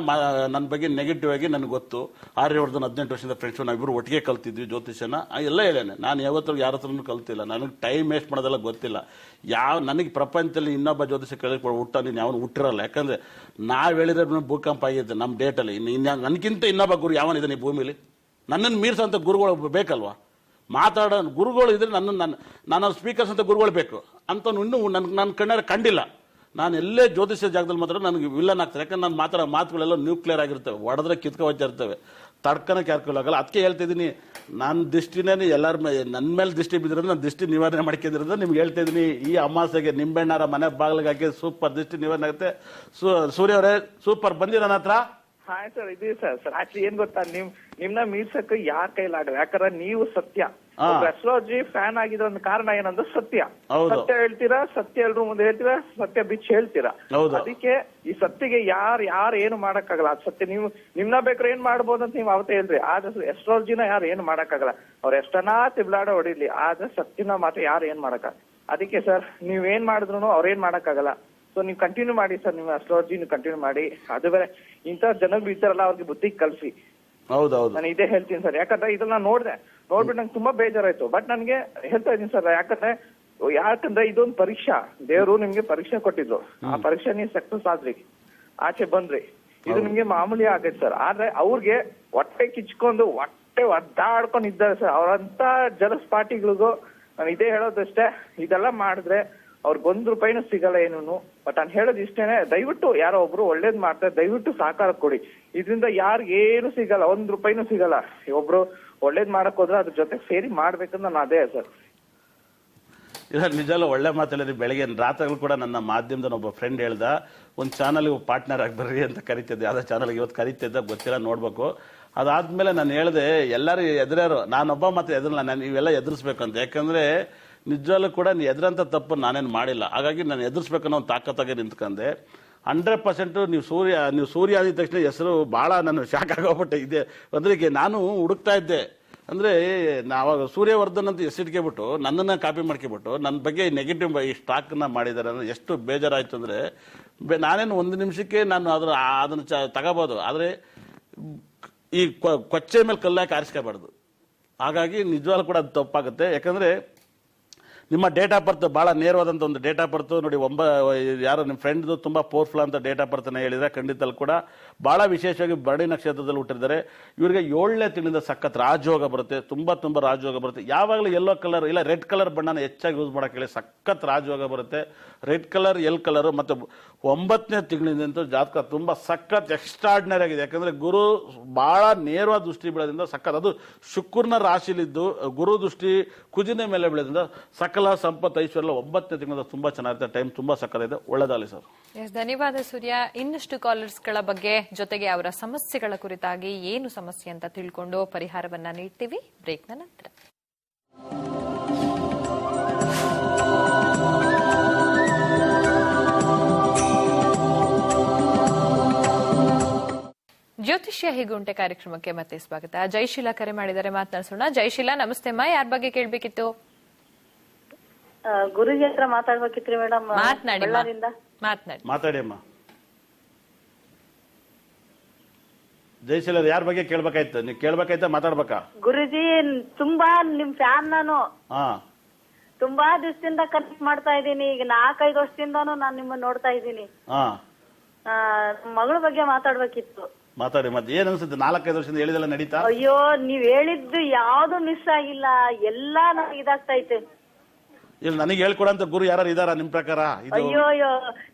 ನನ್ನ ಬಗ್ಗೆ ನೆಗೆಟಿವ್ ಆಗಿ ನನಗೆ ಗೊತ್ತು. ಆರ್ಯವರ್ಧನ್ 18 ವರ್ಷದ ಫ್ರೆಂಡ್ಸು, ನಾವಿಬ್ಬರು ಒಟ್ಟಿಗೆ ಕಲ್ತಿದ್ವಿ ಜ್ಯೋತಿಷನ ಎಲ್ಲ ಹೇಳೇನೆ. ನಾನು ಯಾವತ್ತೂ ಯಾರ ಹತ್ರನೂ ಕಲ್ತಿಲ್ಲ. ನನಗೆ ಟೈಮ್ ವೇಸ್ಟ್ ಮಾಡೋದೆಲ್ಲ ಗೊತ್ತಿಲ್ಲ. ನನಗೆ ಪ್ರಪಂಚದಲ್ಲಿ ಇನ್ನೊಬ್ಬ ಜ್ಯೋತಿಷ ಕೇಳಿಕೊಂಡು ನೀನು ಯಾವನು ಹುಟ್ಟಿರಲ್ಲ. ಯಾಕಂದರೆ ನಾವು ಹೇಳಿದ್ರೆ ಭೂಕಂಪ ಆಗಿದೆ ನಮ್ಮ ಡೇಟಲ್ಲಿ. ನನಗಿಂತ ಇನ್ನೊಬ್ಬ ಗುರು ಯಾವನಿದ್ದಾನೆ ಈ ಭೂಮಿಲಿ? ನನ್ನನ್ನು ಮೀರಿಸೋಂಥ ಗುರುಗಳು ಬೇಕಲ್ವಾ? ಮಾತಾಡೋ ಗುರುಗಳು ಇದ್ರೆ ನನ್ನ ಸ್ಪೀಕರ್ಸ್ ಅಂತ ಗುರುಗಳು ಬೇಕು ಅಂತ ಇನ್ನೂ ನನ್ನ ಕಣ್ಣಾರೆ ಕಂಡಿಲ್ಲ. ನಾನು ಎಲ್ಲೇ ಜ್ಯೋತಿಷ್ಯ ಜಾಗದಲ್ಲಿ ಮಾತ್ರ ನನಗೆ ವಿಲ್ಲನ್ ಆಗ್ತಾರೆ. ಯಾಕಂದ್ರೆ ನಾನು ಮಾತಾಡೋ ಮಾತುಗಳೆಲ್ಲ ನ್ಯೂಕ್ಲಿಯರ್ ಆಗಿರ್ತವೆ, ಹೊಡೆದ್ರೆ ಕಿತ್ಕೊಳ್ತಿರ್ತವೆ, ತಡ್ಕನಕ್ಕೆ ಯಾರ್ಕೊಳ್ಳೋಗಲ್ಲ. ಅದಕ್ಕೆ ಹೇಳ್ತಿದ್ದೀನಿ, ನನ್ನ ದೃಷ್ಟಿನೇ ಎಲ್ಲರ ನನ್ನ ಮೇಲೆ ದೃಷ್ಟಿ ಬಿದ್ದಿರೋದು, ನನ್ನ ದೃಷ್ಟಿ ನಿವಾರಣೆ ಮಾಡ್ಕೊಂಡಿರೋದು ನಿಮ್ಗೆ ಹೇಳ್ತಾ ಇದ್ದೀನಿ. ಈ ಅಮಾಸೆಗೆ ನಿಂಬೆಣ್ಣಾರ ಮನೆ ಬಾಗಿಲಿಗೆ ಹಾಕಿ ಸೂಪರ್ ದೃಷ್ಟಿ ನಿವಾರಣೆ ಆಗುತ್ತೆ. ಸೂರ್ಯ ಅವರೇ ಸೂಪರ್ ಬಂದಿರ ನನ್ನ ಹತ್ರ. ಹಾ ಸರ್, ಇದೀವಿ ಸರ್. ಆಕ್ಚುಲಿ ಏನ್ ಗೊತ್ತಾ, ನಿಮ್ನ ಮೀರ್ಸಕ್ ಯಾರ ಕೈಲಾಗಲ್ಲ. ಯಾಕಂದ್ರೆ ನೀವು ಸತ್ಯ ಅಸ್ಟ್ರಾಲಜಿ ಫ್ಯಾನ್ ಆಗಿದ ಒಂದು ಕಾರಣ ಏನಂದ್ರೆ ಸತ್ಯ. ಸತ್ಯ ಹೇಳ್ತೀರಾ, ಸತ್ಯ ಎಲ್ರು ಮುಂದೆ ಹೇಳ್ತೀರಾ, ಸತ್ಯ ಬಿಚ್ಚಿ ಹೇಳ್ತೀರಾ. ಅದಕ್ಕೆ ಈ ಸತ್ಯಗೆ ಯಾರು ಏನು ಮಾಡಕ್ಕಾಗಲ್ಲ. ಅದು ಸತ್ಯ. ನೀವು ನಿಮ್ನ ಬೇಕಾದ್ರೆ ಏನ್ ಮಾಡ್ಬೋದು ಅಂತ ನೀವು ಅವತ್ತೇ ಹೇಳ್ರಿ. ಆದ್ರೆ ಅಸ್ಟ್ರಾಲಜಿನ ಯಾರು ಏನು ಮಾಡಕ್ಕಾಗಲ್ಲ. ಅವ್ರ ಎಷ್ಟನಾ ತಿಬ್ಲಾಡ ಹೊಡಿಲಿ, ಆದ್ರೆ ಸತ್ಯನ ಮಾತ್ರ ಯಾರು ಏನ್ ಮಾಡಕ್ಕಾಗಲ್ಲ. ಅದಕ್ಕೆ ಸರ್, ನೀವೇನ್ ಮಾಡಿದ್ರು ಅವ್ರೇನ್ ಮಾಡಕ್ಕಾಗಲ್ಲ. ಸೊ ನೀವು ಕಂಟಿನ್ಯೂ ಮಾಡಿ ಸರ್, ನೀವು ಅಸ್ಟ್ರಾಲಜಿ ಕಂಟಿನ್ಯೂ ಮಾಡಿ. ಅದು ಬೇರೆ ಇಂಥ ಜನಗಳು ಇರ್ತಾರಲ್ಲ, ಅವ್ರಿಗೆ ಬುದ್ಧಿ ಕಲ್ಸಿ. ಹೌದೌದು, ನಾನು ಇದೇ ಹೇಳ್ತೀನಿ ಸರ್. ಯಾಕಂದ್ರೆ ಇದನ್ನ ನೋಡ್ಬಿಟ್ಟು ನಂಗೆ ತುಂಬಾ ಬೇಜಾರಾಯ್ತು. ಬಟ್ ನನ್ಗೆ ಹೇಳ್ತಾ ಇದೀನಿ ಸರ್, ಯಾಕಂದ್ರೆ ಇದೊಂದು ಪರೀಕ್ಷಾ. ದೇವ್ರು ನಿಮ್ಗೆ ಪರೀಕ್ಷೆ ಕೊಟ್ಟಿದ್ರು. ಆ ಪರೀಕ್ಷೆ ನೀವು ಸಕ್ಸಸ್ ಆದ್ರಿ, ಆಚೆ ಬಂದ್ರಿ. ಇದು ನಿಮ್ಗೆ ಮಾಮೂಲಿ ಆಗೈತೆ ಸರ್. ಆದ್ರೆ ಅವ್ರಿಗೆ ಹೊಟ್ಟೆ ಕಿಚ್ಕೊಂಡು ಹೊಟ್ಟೆ ಒದ್ದಾಡ್ಕೊಂಡು ಇದ್ದಾರೆ ಸರ್. ಅವ್ರಂತ ಜಲಸ್ ಪಾರ್ಟಿಗಳಿಗೂ ನಾನು ಇದೇ ಹೇಳೋದಷ್ಟೇ, ಇದೆಲ್ಲ ಮಾಡಿದ್ರೆ ಅವ್ರಿಗೆ 1 ರೂಪಾಯಿನೂ ಸಿಗಲ್ಲ ಏನೂ. ಬಟ್ ನಾನು ಹೇಳೋದು ಇಷ್ಟೇನೆ, ದಯವಿಟ್ಟು ಯಾರೋ ಒಬ್ರು ಒಳ್ಳೇದ್ ಮಾಡ್ತಾರೆ, ದಯವಿಟ್ಟು ಸಹಕಾರ ಕೊಡಿ. ಇದರಿಂದ ಯಾರಿಗೇನು ಸಿಗಲ್ಲ, 1 ರೂಪಾಯಿನೂ ಸಿಗಲ್ಲ. ಒಬ್ರು ಒಳ್ಳೇದ್ ಮಾಡಕ್ ಹೋದ್ರೆ ಅದ್ರ ಜೊತೆ ಸೇರಿ ಮಾಡ್ಬೇಕಂತ ನಾನು ಅದೇ ಸರ್. ಇಲ್ಲ, ನಿಜವಲ್ಲ ಒಳ್ಳೆ ಮಾತಾಡಿದ್ರಿ. ಬೆಳಗ್ಗೆ ರಾತ್ರಿಗಳು ಕೂಡ ನನ್ನ ಮಾಧ್ಯಮದ ಒಬ್ಬ ಫ್ರೆಂಡ್ ಹೇಳ್ದ, ಒಂದು ಚಾನಲ್ಗೆ ಪಾರ್ಟ್ನರ್ ಆಗಿ ಬರ್ರಿ ಅಂತ ಕರಿತಿದ್ದೆ. ಯಾವುದೋ ಚಾನಲ್ಗೆ ಇವತ್ತು ಕರಿತಿದ್ದ ಗೊತ್ತಿಲ್ಲ, ನೋಡ್ಬೇಕು. ಅದಾದ್ಮೇಲೆ ನಾನು ಹೇಳಿದೆ, ಎಲ್ಲರೂ ಎದುರ್ಯಾರು, ನಾನೊಬ್ಬ ಮಾತ್ರ ಎದುರಲ್ಲ, ನಾನು ಇವೆಲ್ಲ ಎದುರಿಸ್ಬೇಕು ಅಂತ. ಯಾಕಂದ್ರೆ ನಿಜವಲ್ಲೂ ಕೂಡ ಎದುರಂತ ತಪ್ಪು ನಾನೇನು ಮಾಡಿಲ್ಲ. ಹಾಗಾಗಿ ನಾನು ಎದುರಿಸ್ಬೇಕನ್ನೋ ಒಂದು ತಾಕತ್ತಾಗೆ ನಿಂತ್ಕೊಂಡೆ. 100% ನೀವು ಸೂರ್ಯ ಅಂದಿದ ತಕ್ಷಣ ಹೆಸರು ಭಾಳ ನಾನು ಶಾಕ್ ಆಗೋಗ್ಬಿಟ್ಟೆ. ಇದೆ ಅದರಿಗೆ ನಾನು ಹುಡುಕ್ತಾ ಇದ್ದೆ. ಅಂದರೆ ನಾವಾಗ ಸೂರ್ಯವರ್ಧನ್ ಅಂತ ಹೆಸರಿಟ್ಕೆಬಿಟ್ಟು ನನ್ನನ್ನು ಕಾಪಿ ಮಾಡ್ಕೊಬಿಟ್ಟು ನನ್ನ ಬಗ್ಗೆ ನೆಗೆಟಿವ್ ಈ ಸ್ಟಾಕ್ನ ಮಾಡಿದ್ದಾರೆ ಅಂದರೆ ಎಷ್ಟು ಬೇಜಾರಾಯಿತು ಅಂದರೆ, ನಾನೇನು 1 ನಿಮಿಷಕ್ಕೆ ನಾನು ಅದನ್ನು ತಗೋಬೋದು. ಆದರೆ ಈ ಕೊಚ್ಚೆ ಮೇಲೆ ಕಲ್ಲಾಕಿ ಆರಿಸ್ಕೋಬಾರ್ದು. ಹಾಗಾಗಿ ನಿಜವಾಗ್ಲೂ ಕೂಡ ಅದು ತಪ್ಪಾಗುತ್ತೆ. ಯಾಕಂದರೆ ನಿಮ್ಮ ಡೇಟ್ ಆಫ್ ಬರ್ತ್ ಭಾಳ ನೇರವಾದಂಥ ಒಂದು ಡೇಟ್ ಆಫ್ ಬರ್ತ್ ನೋಡಿ. ಯಾರೋ ನಿಮ್ಮ ಫ್ರೆಂಡ್ದು ತುಂಬ ಪವರ್ಫುಲ್ ಅಂತ ಡೇಟ್ ಆಫ್ ಬರ್ತನ್ನ ಹೇಳಿದರೆ ಖಂಡಿತಲ್ಲಿ ಕೂಡ ಭಾಳ ವಿಶೇಷವಾಗಿ ಭರಣಿ ನಕ್ಷತ್ರದಲ್ಲಿ ಹುಟ್ಟಿದ್ದಾರೆ. ಇವರಿಗೆ 7ನೇ ತಿಂಗಳಿಂದ ಸಖತ್ ರಾಜಯೋಗ ಬರುತ್ತೆ, ತುಂಬ ರಾಜಯೋಗ ಬರುತ್ತೆ. ಯಾವಾಗಲೂ ಯೆಲ್ಲೋ ಕಲರ್ ಇಲ್ಲ ರೆಡ್ ಕಲರ್ ಬಣ್ಣನ ಹೆಚ್ಚಾಗಿ ಯೂಸ್ ಮಾಡೋಕೆ ಹೇಳಿ, ಸಖತ್ ರಾಜಯೋಗ ಬರುತ್ತೆ. Red colour, L colour. ಮತ್ತು 9ನೇ ತಿಂಗಳಿಂದಂತೂ ಜಾತಕ ತುಂಬ ಸಖತ್ ಎಕ್ಸ್ಟ್ರಾರ್ಡಿನರಿ ಆಗಿದೆ. ಯಾಕಂದರೆ ಗುರು ಭಾಳ ನೇರವಾದ ದೃಷ್ಟಿ ಬೀಳೋದ್ರಿಂದ ಸಖತ್, ಅದು ಶುಕ್ರನ ರಾಶಿಲಿದ್ದು ಗುರು ದೃಷ್ಟಿ ಕುಜಿನ ಮೇಲೆ ಬೀಳೋದ್ರಿಂದ ಸಕಲ ಸಂಪತ್ತು ಐಶ್ವರ್ಯ 9ನೇ ತಿಂಗಳಿಂದ ತುಂಬ ಚೆನ್ನಾಗಿರುತ್ತೆ. ಟೈಮ್ ತುಂಬ ಸಕ್ಕತ್ತಿದೆ. ಒಳ್ಳೆದಾಗಲಿ ಸರ್. ಧನ್ಯವಾದ ಸೂರ್ಯ. ಇನ್ನಷ್ಟು ಕಾಲರ್ಸ್ಗಳ ಬಗ್ಗೆ, ಜೊತೆಗೆ ಅವರ ಸಮಸ್ಯೆಗಳ ಕುರಿತಾಗಿ ಏನು ಸಮಸ್ಯೆ ಅಂತ ತಿಳ್ಕೊಂಡು ಪರಿಹಾರವನ್ನ ನೀಡ್ತೀವಿ ಬ್ರೇಕ್ನ ನಂತರ. ಜ್ಯೋತಿಷ್ಯ ಹೀಗುಂಟೆ ಕಾರ್ಯಕ್ರಮಕ್ಕೆ ಮತ್ತೆ ಸ್ವಾಗತ. ಜಯಶೀಲಾ ಕರೆ ಮಾಡಿದರೆ ಮಾತನಾಡಿಸೋಣ. ಜಯಶೀಲಾ, ನಮಸ್ತೆ ಅಮ್ಮ. ಯಾರ ಬಗ್ಗೆ ಕೇಳಬೇಕಿತ್ತು? ಗುರುಜಿ ಹತ್ರ ಮಾತಾಡ್ಬೇಕಿತ್ರಿ ಮೇಡಮ್. ಮಾತಾಡಿ ಅಮ್ಮ. ಜಯಶೀಲ, ಯಾರ ಬಗ್ಗೆ ಕೇಳ್ಬೇಕಾಯ್ತು? ನೀವು ಕೇಳ್ಬೇಕಾಯ್ತಾ ಮಾತಾಡ್ಬೇಕಾ? ಗುರುಜಿ, ತುಂಬಾ ನಿಮ್ ಫ್ಯಾನ್ ನಾನು. ತುಂಬಾ ದಿವಸದಿಂದ ಕನೆಕ್ಟ್ ಮಾಡ್ತಾ ಇದ್ದೀನಿ. ಈಗ 4-5 ವರ್ಷದಿಂದಾನು ನಾನು ನಿಮ್ಮನ್ನ ನೋಡ್ತಾ ಇದ್ದೀನಿ. ಮಗಳ ಬಗ್ಗೆ ಮಾತಾಡ್ಬೇಕಿತ್ತು. ಮಾತಾಡಿ. ಮತ್ತೆ ಏನ್ ಅನ್ಸುತ್ತೆ? 4-5 ವರ್ಷದಿಂದ ಹೇಳಿದೆಲ್ಲ ನಡೀತಾ? ಅಯ್ಯೋ, ನೀವ್ ಹೇಳಿದ್ದು ಯಾವ್ದು ಮಿಸ್ ಆಗಿಲ್ಲ, ಎಲ್ಲಾ ನನಗೆ ಇದಾಗ್ತಾ ಐತೆ. ಇಲ್ಲ ನನಗೆ ಹೇಳ್ಕೊಡಂತ ಗುರು ಯಾರು ಇದಾರ ನಿಮ್ ಪ್ರಕಾರ? ಇದು ಅಯ್ಯೋ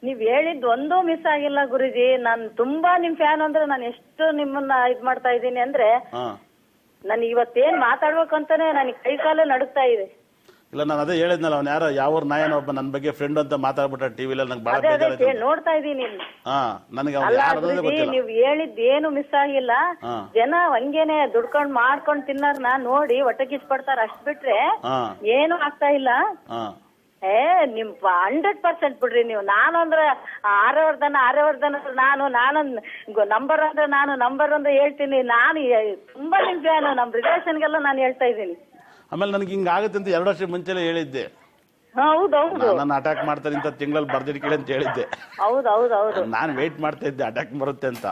ನೀವ್ ಹೇಳಿದ್ ಒಂದೂ ಮಿಸ್ ಆಗಿಲ್ಲ ಗುರುಜಿ. ನಾನ್ ತುಂಬಾ ನಿಮ್ ಫ್ಯಾನ್ ಅಂದ್ರೆ ನಾನು ಎಷ್ಟು ನಿಮ್ಮನ್ನ ಇದ್ ಮಾಡ್ತಾ ಇದ್ದೀನಿ ಅಂದ್ರೆ ಹಾ ನನ್ ಇವತ್ತೇನ್ ಮಾತಾಡ್ಬೇಕು ಅಂತಾನೆ ನನಗೆ ಕೈ ಕಾಲು ನಡುಗ್ತಾ ಇದೆ. ಇಲ್ಲ ನಾನು ಅದೇ ಹೇಳಿದ್ನಲ್ಲ, ಅವ್ನು ಯಾರೋ ಯಾವ ನಾಯನ ಒಬ್ಬ ನನ್ನ ಬಗ್ಗೆ ಫ್ರೆಂಡ್ ಅಂತ ಮಾತಾಡ್ಬಿಟ್ಟ ಟಿವಿಲಿ, ನಂಗೆ ಬಹಳ ಅದೇ ಬೇಜಾರಾಯ್ತು. ನೋಡ್ತಾ ಇದೀನಿ. ಹಾ ನನಗೆ ಅವ್ನು ಅಲ್ಲ ಯಾರು ಗುರುಜಿ, ಗೊತ್ತಿಲ್ಲ. ನೀವ್ ಹೇಳಿದ್ ಏನು ಮಿಸ್ ಆಗಿಲ್ಲ. ಹಾ. ಜನ ಹಂಗೇನೆ ದುಡ್ಕೊಂಡ್ ಮಾಡ್ಕೊಂಡ್ ತಿನ್ನೋರ್ನ ನೋಡಿ ಹೊಟ್ಟೆ ಕಿಚ್ ಪಡ್ತಾರ, ಅಷ್ಟ್ ಬಿಟ್ರೆ ಹಾ ಏನು ಆಗ್ತಾ ಇಲ್ಲ. ಹಾ ನಿಮ್ 100% ಬಿಡ್ರಿ ನೀವು. ನಾನು ಅಂದ್ರೆ ಆರ್ಯವರ್ಧನ ನಾನು ನಂಬರ್ ಅಂದ್ರೆ ನಂಬರ್ ಅಂದ್ರೆ ಹೇಳ್ತೀನಿ. ನಾನು ತುಂಬಾ ನಿಮ್ ಫ್ಯಾನ್. ನಮ್ ರಿಲೇಷನ್ಗೆಲ್ಲ ನಾನು ಹೇಳ್ತಾ ಇದ್ದೀನಿ. ಆಮೇಲೆ ನನಗೆ ಹಿಂಗ ಆಗುತ್ತೆ ಅಂತ 2 ವರ್ಷ ಮುಂಚೆಲೆ ಹೇಳಿದ್ದೆ. ಹೌದೌದು, ನಾನು ಅಟ್ಯಾಕ್ ಮಾಡ್ತಾರೆ ಇಂಥ ತಿಂಗಳಲ್ಲಿ ಬರ್ದಿಟ್ಕೊಳ್ಳಿ ಅಂತ ಹೇಳಿದ್ದೆ. ಹೌದೌದು. ನಾನು ವೇಟ್ ಮಾಡ್ತಾ ಇದ್ದೆ ಅಟ್ಯಾಕ್ ಬರುತ್ತೆ ಅಂತ.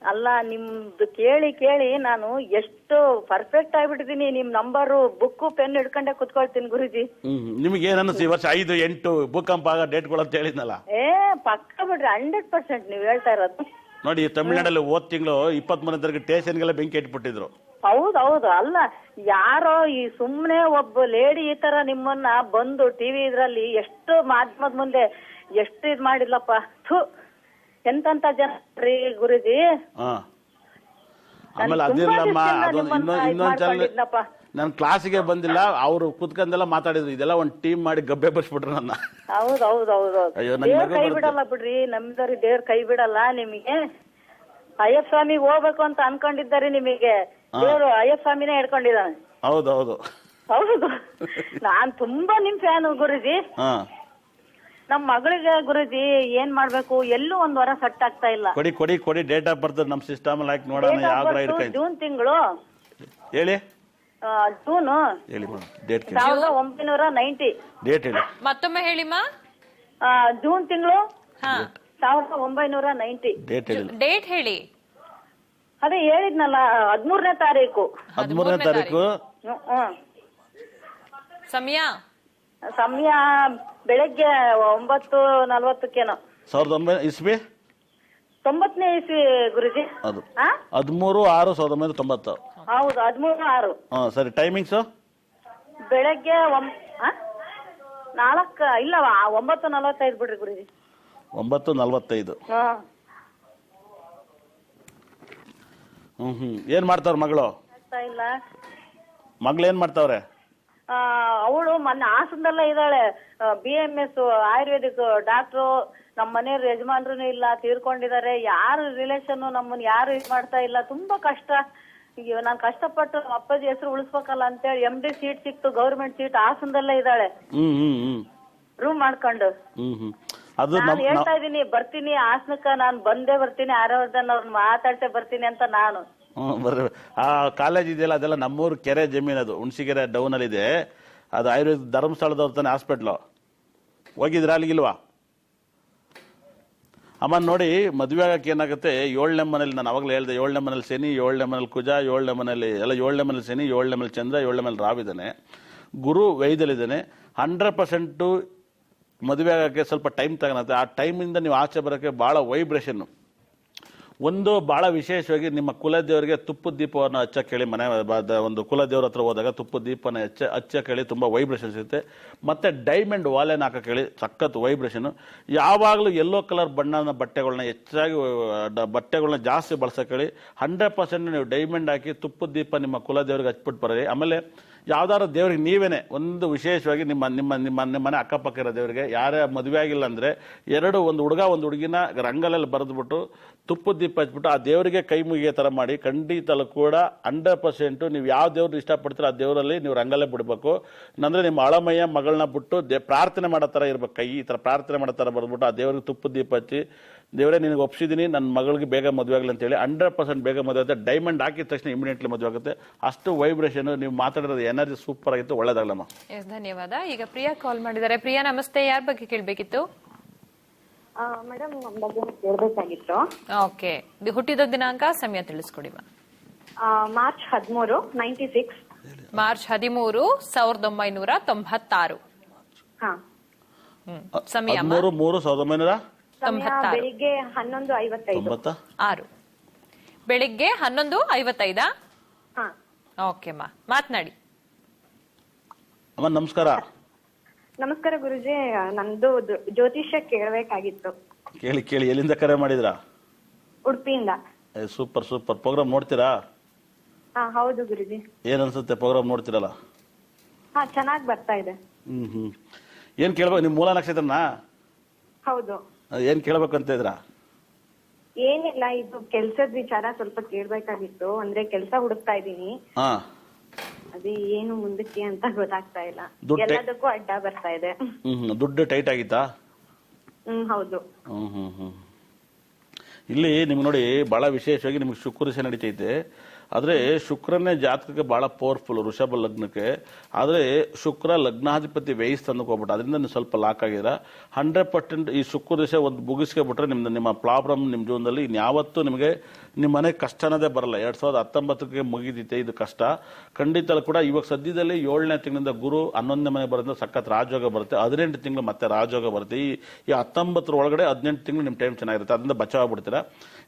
ಅಲ್ಲ, ನಿಮ್ದು ಕೇಳಿ ನಾನು ಎಷ್ಟು ಪರ್ಫೆಕ್ಟ್ ಆಗ್ಬಿಟ್ಟಿದೀನಿ. ನಿಮ್ ನಂಬರು ಬುಕ್ಕು ಪೆನ್ ಹಿಡ್ಕೊಂಡೆ ಕುತ್ಕೊಳ್ತೀನಿ ಗುರುಜಿ. ನಿಮ್ಗೆ ಏನ್ ಅನಿಸ್ತು? ಈ ವರ್ಷ 5-8 ಭೂಕಂಪ ಆಗ ಡೇಟ್ಗಳು ಅಂತ ಹೇಳಿದ್ನಲ್ಲ. ಪಕ್ಕ ಬಿಡ್ರಿ, 100% ನೀವ್ ಹೇಳ್ತಾ ಇರೋದು. ನೋಡಿ, ತಮಿಳ್ನಾಡಲ್ಲಿ ಹೋದ್ ತಿಂಗಳು 23ನೇ ತಾರೀಕು ಸ್ಟೇಷನ್ಗೆಲ್ಲ ಬೆಂಕಿ ಇಟ್ಬಿಟ್ಟಿದ್ರು. ಹೌದೌದು. ಅಲ್ಲ, ಯಾರೋ ಈ ಸುಮ್ನೆ ಒಬ್ಬ ಲೇಡಿ ಈ ತರ ನಿಮ್ಮನ್ನ ಬಂದು ಟಿವಿ ಇದ್ರಲ್ಲಿ ಎಷ್ಟು ಮಾಧ್ಯಮದ ಮುಂದೆ ಎಷ್ಟು ಇದ್ ಮಾಡಿದ್ಲಪ್ಪ. ಎಂತ ಜನ ರೀ ಗುರುಜಿ. ಆಮೇಲೆ ಅದಿರ್ಲಮ್ಮ, ಇನ್ನೊಂದ್ ಚಾನಲ್ ನನ್ ಕ್ಲಾಸಿಗೆ ಬಂದಿಲ್ಲ, ಅವ್ರು ಕುತ್ಕೊಂಡೆಲ್ಲ ಮಾತಾಡಿದ್ರು. ಇದೆಲ್ಲ ಒಂದ್ ಟೀಮ್ ಮಾಡಿ ಗಬ್ಬೆ ಬರ್ಸ್ಬಿಟ್ರು ನನ್ನ. ಹೌದೌದೌದು. ದೇವ್ರ ಕೈ ಬಿಡಲ್ಲ ಬಿಡ್ರಿ, ನಮ್ದವ್ರಿ ದೇವ್ರ ಕೈ ಬಿಡಲ್ಲ. ನಿಮಗೆ ಅಯ್ಯಪ್ಪ ಸ್ವಾಮಿ ಹೋಗ್ಬೇಕು ಅಂತ ಅನ್ಕೊಂಡಿದ್ದಾರೆ, ನಿಮಗೆ ದೇವ್ರು ಅಯ್ಯಪ್ಪ ಸ್ವಾಮಿನೇ ಹಿಡ್ಕೊಂಡಿದ್ದಾನೆ. ಹೌದೌದು ಹೌದು. ನಾನ್ ತುಂಬಾ ನಿಮ್ ಫ್ಯಾನ್ ಗುರುಜಿ. ನಮ್ ಮಗಳಿಗೆ ಗುರುಜಿ ಏನ್ ಮಾಡ್ಬೇಕು, ಎಲ್ಲೂ ಒಂದ್ ವಾರ ಸೆಟ್ ಆಗ್ತಾ ಇಲ್ಲ. ಕೊಡಿ ಡೇಟ್ ಆಫ್ ಬರ್ತ್ ನಮ್ ಸಿಸ್ಟಮ್ ಹಾಕಿ ನೋಡೋಣ. ಯಾವ ಜೂನ್ ತಿಂಗಳು ಹೇಳಿ, ಜೂನ್ ಹೇಳಿ ಡೇಟ್ 1990. ಡೇಟ್ ಹೇಳಿ ಮತ್ತೊಮ್ಮೆ ಹೇಳಿಮ್ಮ. ಜೂನ್ ತಿಂಗಳು 1990. ಡೇಟ್ ಹೇಳಿ. ಡೇಟ್ ಹೇಳಿ. ಅದೇ ಹೇಳಿದ್ನಲ್ಲ, 13ನೇ ತಾರೀಕು. 13ನೇ ತಾರೀಕು. ಸಮಯ ಬೆಳಗ್ಗೆ 9:40. 1900 ಇಸ್ವಿ. 90ನೇ ಇಸ್ವಿ ಗುರುಜಿ. ಅದು 13/6/1990. ಹೌದು, 13/6. ಸರಿ. ಟೈಮಿಂಗ್ಸ್ ಬೆಳಗ್ಗೆ 9:45 ಬಿಡ್ರಿ ಗುರುಜಿ. 9:45. ಏನ್ ಮಾಡ್ತಾವ್ರ ಮಗಳು? ಇಲ್ಲ, ಮಗಳು ಏನ್ ಮಾಡ್ತಾವ್ರೆ? ಅವಳು ಮೊನ್ನೆ ಹಾಸನದಲ್ಲೇ ಇದ್ದಾಳೆ. BMS Ayurvedic doctor. ನಮ್ಮ ಮನೆಯವ್ರ ಯಜಮಾನ್ರು ಇಲ್ಲ, ತೀರ್ಕೊಂಡಿದ್ದಾರೆ. ಯಾರು ರಿಲೇಷನ್ ನಮ್ಮನ್ನ ಯಾರು ಇದು ಮಾಡ್ತಾ ಇಲ್ಲ. ತುಂಬಾ ಕಷ್ಟ. ಈಗ ನಾನ್ ಕಷ್ಟಪಟ್ಟು ಅಪ್ಪಾಜಿ ಹೆಸರು ಉಳಿಸ್ಬೇಕಲ್ಲ ಅಂತೇಳಿ MD ಸೀಟ್ ಸಿಕ್ತು, ಗೌರ್ಮೆಂಟ್ ಸೀಟ್. ಹಾಸನದಲ್ಲೇ ಇದ್ದಾಳೆ, ರೂಮ್ ಮಾಡ್ಕೊಂಡು. ನಾನು ಹೇಳ್ತಾ ಇದೀನಿ, ಬರ್ತೀನಿ ಹಾಸನಕ್ಕ, ನಾನು ಬಂದೇ ಬರ್ತೀನಿ, ಆರ್ಯವರ್ಧನ್ ಅವ್ರನ್ನ ಮಾತಾಡ್ಸೇ ಬರ್ತೀನಿ ಅಂತ ನಾನು. ಬರ್ರಿ. ಆ ಕಾಲೇಜ್ ಇದೆಯಲ್ಲ, ಅದೆಲ್ಲ ನಮ್ಮೂರು ಕೆರೆ ಜಮೀನ್, ಅದು ಹುಣಸಿಗೆರೆ ಡೌನ್ ಅಲ್ಲಿ ಇದೆ. ಅದು ಆಯುರ್ವೇದ ಧರ್ಮಸ್ಥಳದವ್ರ ತಾನೆ ಹಾಸ್ಪಿಟ್ಲು. ಹೋಗಿದ್ರ ಅಲ್ಲಿಗಿಲ್ವಾ? ಅಮ್ಮ ನೋಡಿ, ಮದುವೆ ಆಗಕ್ಕೆ ಏನಾಗುತ್ತೆ, 7ನೇ ಮನೇಲಿ, ನಾನು ಅವಾಗಲೇ ಹೇಳ್ದೆ, 7ನೇ ಮನೇಲಿ ಶನಿ, 7ನೇ ಮನೇಲಿ ಕುಜ, 7ನೇ ಮನೇಲಿ ಎಲ್ಲ, 7ನೇ ಮನೇಲಿ ಶನಿ, 7ನೇ ಮನೇಲಿ ಚಂದ್ರ, 7ನೇ ಮನೇಲಿ ರಾವಿದ್ದಾನೆ, ಗುರು ವೈದ್ಯಲಿದ್ದಾನೆ. 100% ಮದುವೆ ಆಗೋಕ್ಕೆ ಸ್ವಲ್ಪ ಟೈಮ್ ತಗೊಳುತ್ತೆ. ಆ ಟೈಮಿಂದ ನೀವು ಆಚೆ ಬರೋಕ್ಕೆ ಭಾಳ ವೈಬ್ರೇಷನ್ನು. ಒಂದು ಭಾಳ ವಿಶೇಷವಾಗಿ ನಿಮ್ಮ ಕುಲದೇವರಿಗೆ ತುಪ್ಪದ ದೀಪವನ್ನು ಹಚ್ಚಕ್ಕೆ ಹೇಳಿ. ಮನೆ ಒಂದು ಕುಲದೇವ್ರ ಹತ್ರ ಹೋದಾಗ ತುಪ್ಪದ ದೀಪನ ಹಚ್ಚಕ್ಕೆ ಹೇಳಿ, ತುಂಬ ವೈಬ್ರೇಷನ್ ಸಿಗುತ್ತೆ. ಮತ್ತು ಡೈಮಂಡ್ ವಾಲೆನ ಹಾಕಕ್ಕೆ ಹೇಳಿ, ಸಖತ್ ವೈಬ್ರೇಷನು. ಯಾವಾಗಲೂ ಯೆಲ್ಲೋ ಕಲರ್ ಬಣ್ಣದ ಬಟ್ಟೆಗಳನ್ನ ಹೆಚ್ಚಾಗಿ, ಬಟ್ಟೆಗಳನ್ನ ಜಾಸ್ತಿ ಬಳಸಕ್ಕೆ ಹೇಳಿ. 100% ನೀವು ಡೈಮಂಡ್ ಹಾಕಿ ತುಪ್ಪದ ದೀಪ ನಿಮ್ಮ ಕುಲದೇವ್ರಿಗೆ ಹಚ್ಬಿಟ್ಟು ಬರ್ರಿ. ಆಮೇಲೆ ಯಾವ್ದಾದ್ರು ದೇವ್ರಿಗೆ ನೀವೇನೆ ಒಂದು ವಿಶೇಷವಾಗಿ ನಿಮ್ಮ ಮನೆ ಅಕ್ಕಪಕ್ಕ ಇರೋ ದೇವರಿಗೆ, ಯಾರೇ ಮದುವೆ ಆಗಿಲ್ಲ ಅಂದರೆ ಒಂದು ಹುಡುಗ ಒಂದು ಹುಡುಗಿನ ರಂಗಲಲ್ಲಿ ಬರೆದ್ಬಿಟ್ಟು ತುಪ್ಪದ ದೀಪ ಹಚ್ಬಿಟ್ಟು ಆ ದೇವರಿಗೆ ಕೈ ಮುಗಿಯೋ ಥರ ಮಾಡಿ, ಖಂಡಿತಲೂ ಕೂಡ 100% ನೀವು ಯಾವ ದೇವ್ರನ್ನ ಇಷ್ಟಪಡ್ತೀರೋ ಆ ದೇವರಲ್ಲಿ ನೀವು ರಂಗಲ್ಲೇ ಬಿಡಬೇಕು. ಅಂದರೆ ನಿಮ್ಮ ಅಳಮಯ್ಯ ಮಗಳನ್ನ ಬಿಟ್ಟು ಪ್ರಾರ್ಥನೆ ಮಾಡೋ ಥರ ಇರ್ಬೇಕು. ಕೈ ಈ ಥರ ಪ್ರಾರ್ಥನೆ ಮಾಡೋ ಥರ ಬರೆದ್ಬಿಟ್ಟು ಆ ದೇವ್ರಿಗೆ ತುಪ್ಪದ ದೀಪ ಹಚ್ಚಿ, ದೇವರೇ ನಿನಗೆ ಒಪ್ಸಿದ್ದೀನಿ, ನನ್ನ ಮಗಳಿಗೆ ಬೇಗ ಮದುವೆ ಆಗಲಿ ಅಂತೇಳಿ 100% ಬೇಗ ಮದುವೆ ಆಗುತ್ತೆ. ಡೈಮಂಡ್ ಹಾಕಿದ ತಕ್ಷಣ ಇಮಿಡಿಯೇಟ್ಲಿ ಮದುವೆ ಆಗುತ್ತೆ. ಅಷ್ಟು ವೈಬ್ರೇಷನ್. ನೀವು ಮಾತಾಡಿರೋದು ಎನರ್ಜಿ ಸೂಪರ್ ಆಗಿತ್ತು. ಒಳ್ಳೇದಾಗಲಮ್ಮ. ಧನ್ಯವಾದ. ಈಗ ಪ್ರಿಯಾ ಕಾಲ್ ಮಾಡಿದ್ದಾರೆ. ಪ್ರಿಯಾ ನಮಸ್ತೆ, ಯಾರ ಬಗ್ಗೆ ಕೇಳಬೇಕಿತ್ತು? ಮೇಡಮ್, ನಮ್ಮ ಬಗ್ಗೆ ಕೇಳಬೇಕಾಗಿತ್ತು. ಓಕೆ, ಹುಟ್ಟಿದ ದಿನಾಂಕ, ಸಮಯ ತಿಳಿಸ್ಕೊಡಿ. ಮಾರ್ಚ್ 13, 96. ಮಾರ್ಚ್ 13, 1996. ಸಮಯ 13/3/1996. ಬೆಳಿಗ್ಗೆ 11:55. ಬೆಳಿಗ್ಗೆ 11:55. ಓಕೆ ಮಾ, ಮಾತನಾಡಿ ಅಮ್ಮ. ನಮಸ್ಕಾರ. ನಮಸ್ಕಾರ ಗುರುಜಿ, ನಂದು ಜ್ಯೋತಿಷ್ಯ ಕೇಳಬೇಕಾಗಿತ್ತು. ಕೇಳಿ ಕೇಳಿ. ಎಲ್ಲಿಂದ ಕರೆ ಮಾಡಿದ್ರಾ? ಉಡುಪಿಯಿಂದ. Super super. ಪ್ರೋಗ್ರಾಮ್ ನೋಡ್ತೀರಾ? ಹೌದು ಗುರುಜಿ. ಏನ್ ಅನ್ಸುತ್ತೆ ಪ್ರೋಗ್ರಾಮ್ ನೋಡ್ತೀರಲ್ಲ? ಚೆನ್ನಾಗಿ ಬರ್ತಾ ಇದೆ. ಏನ್ ಕೇಳ್ಬೇಕು? ನಿಮ್ ಮೂಲ ನಕ್ಷತ್ರನ? ಹೌದು. ಏನ್ ಕೇಳ್ಬೇಕು ಅಂತ ಇದ್ರಾ? ಏನಿಲ್ಲ, ಇದು ಕೆಲ್ಸದ ವಿಚಾರ ಸ್ವಲ್ಪ ಕೇಳ್ಬೇಕಾಗಿತ್ತು. ಅಂದ್ರೆ ಕೆಲ್ಸ ಹುಡುಕ್ತಾ ಇದೀನಿ. ಅದೇ ಏನು ಮುಂದಕ್ಕೆ ಅಂತ ಗೊತ್ತಾಗ್ತಾ ಇಲ್ಲ. ಎಲ್ಲದಕ್ಕೂ ಅಡ್ಡ ಬರ್ತಾ ಇದೆ. ದುಡ್ಡು ಟೈಟ್ ಆಗಿತ್ತಾ? ಹೌದು. ಇಲ್ಲಿ ನಿಮ್ಗೆ ನೋಡಿ, ಬಹಳ ವಿಶೇಷವಾಗಿ ನಿಮ್ಗೆ ಶುಕ್ರ ದಶೆ ನಡೀತೈತೆ. ಆದ್ರೆ ಶುಕ್ರನೇ ಜಾತಕಕ್ಕೆ ಬಹಳ ಪವರ್ಫುಲ್, ವೃಷಭ ಲಗ್ನಕ್ಕೆ. ಆದ್ರೆ ಶುಕ್ರ ಲಗ್ನಾಧಿಪತಿ ವ್ಯಯಿಸ್ತಂದಕ್ಕೆ ಹೋಗ್ಬಿಟ್ಟು ಅದರಿಂದ ನೀವು ಸ್ವಲ್ಪ ಲಾಕ್ ಆಗಿರ. 100% ಈ ಶುಕ್ರ ದಶೆ ಒಂದು ಮುಗಿಸ್ಕೊಬಿಟ್ರೆ ನಿಮ್ಮ ಪ್ರಾಬ್ಲಮ್ ನಿಮ್ಮ ಜೀವನದಲ್ಲಿ ಇನ್ಯಾವತ್ತೂ ನಿಮಗೆ ನಿಮ್ಮ ಮನೆ ಕಷ್ಟ ಅನ್ನೋದೇ ಬರಲ್ಲ. 2019ಕ್ಕೆ ಮುಗಿದೈತೆ ಇದು ಕಷ್ಟ. ಖಂಡಿತ ಕೂಡ ಇವಾಗ ಸದ್ಯದಲ್ಲಿ 7ನೇ ತಿಂಗಳಿಂದ ಗುರು 11ನೇ ಮನೆ ಬರೋದ್ರಿಂದ ಸಖತ್ ರಾಜಯೋಗ ಬರುತ್ತೆ. 18 ತಿಂಗಳು ಮತ್ತೆ ರಾಜಯೋಗ ಬರುತ್ತೆ. ಈ 19 ಒಳಗಡೆ 18 ತಿಂಗಳು ನಿಮ್ಮ ಟೈಮ್ ಚೆನ್ನಾಗಿರುತ್ತೆ. ಅದರಿಂದ ಬಚಾವಾಗ್ಬಿಡ್ತೀರಾ.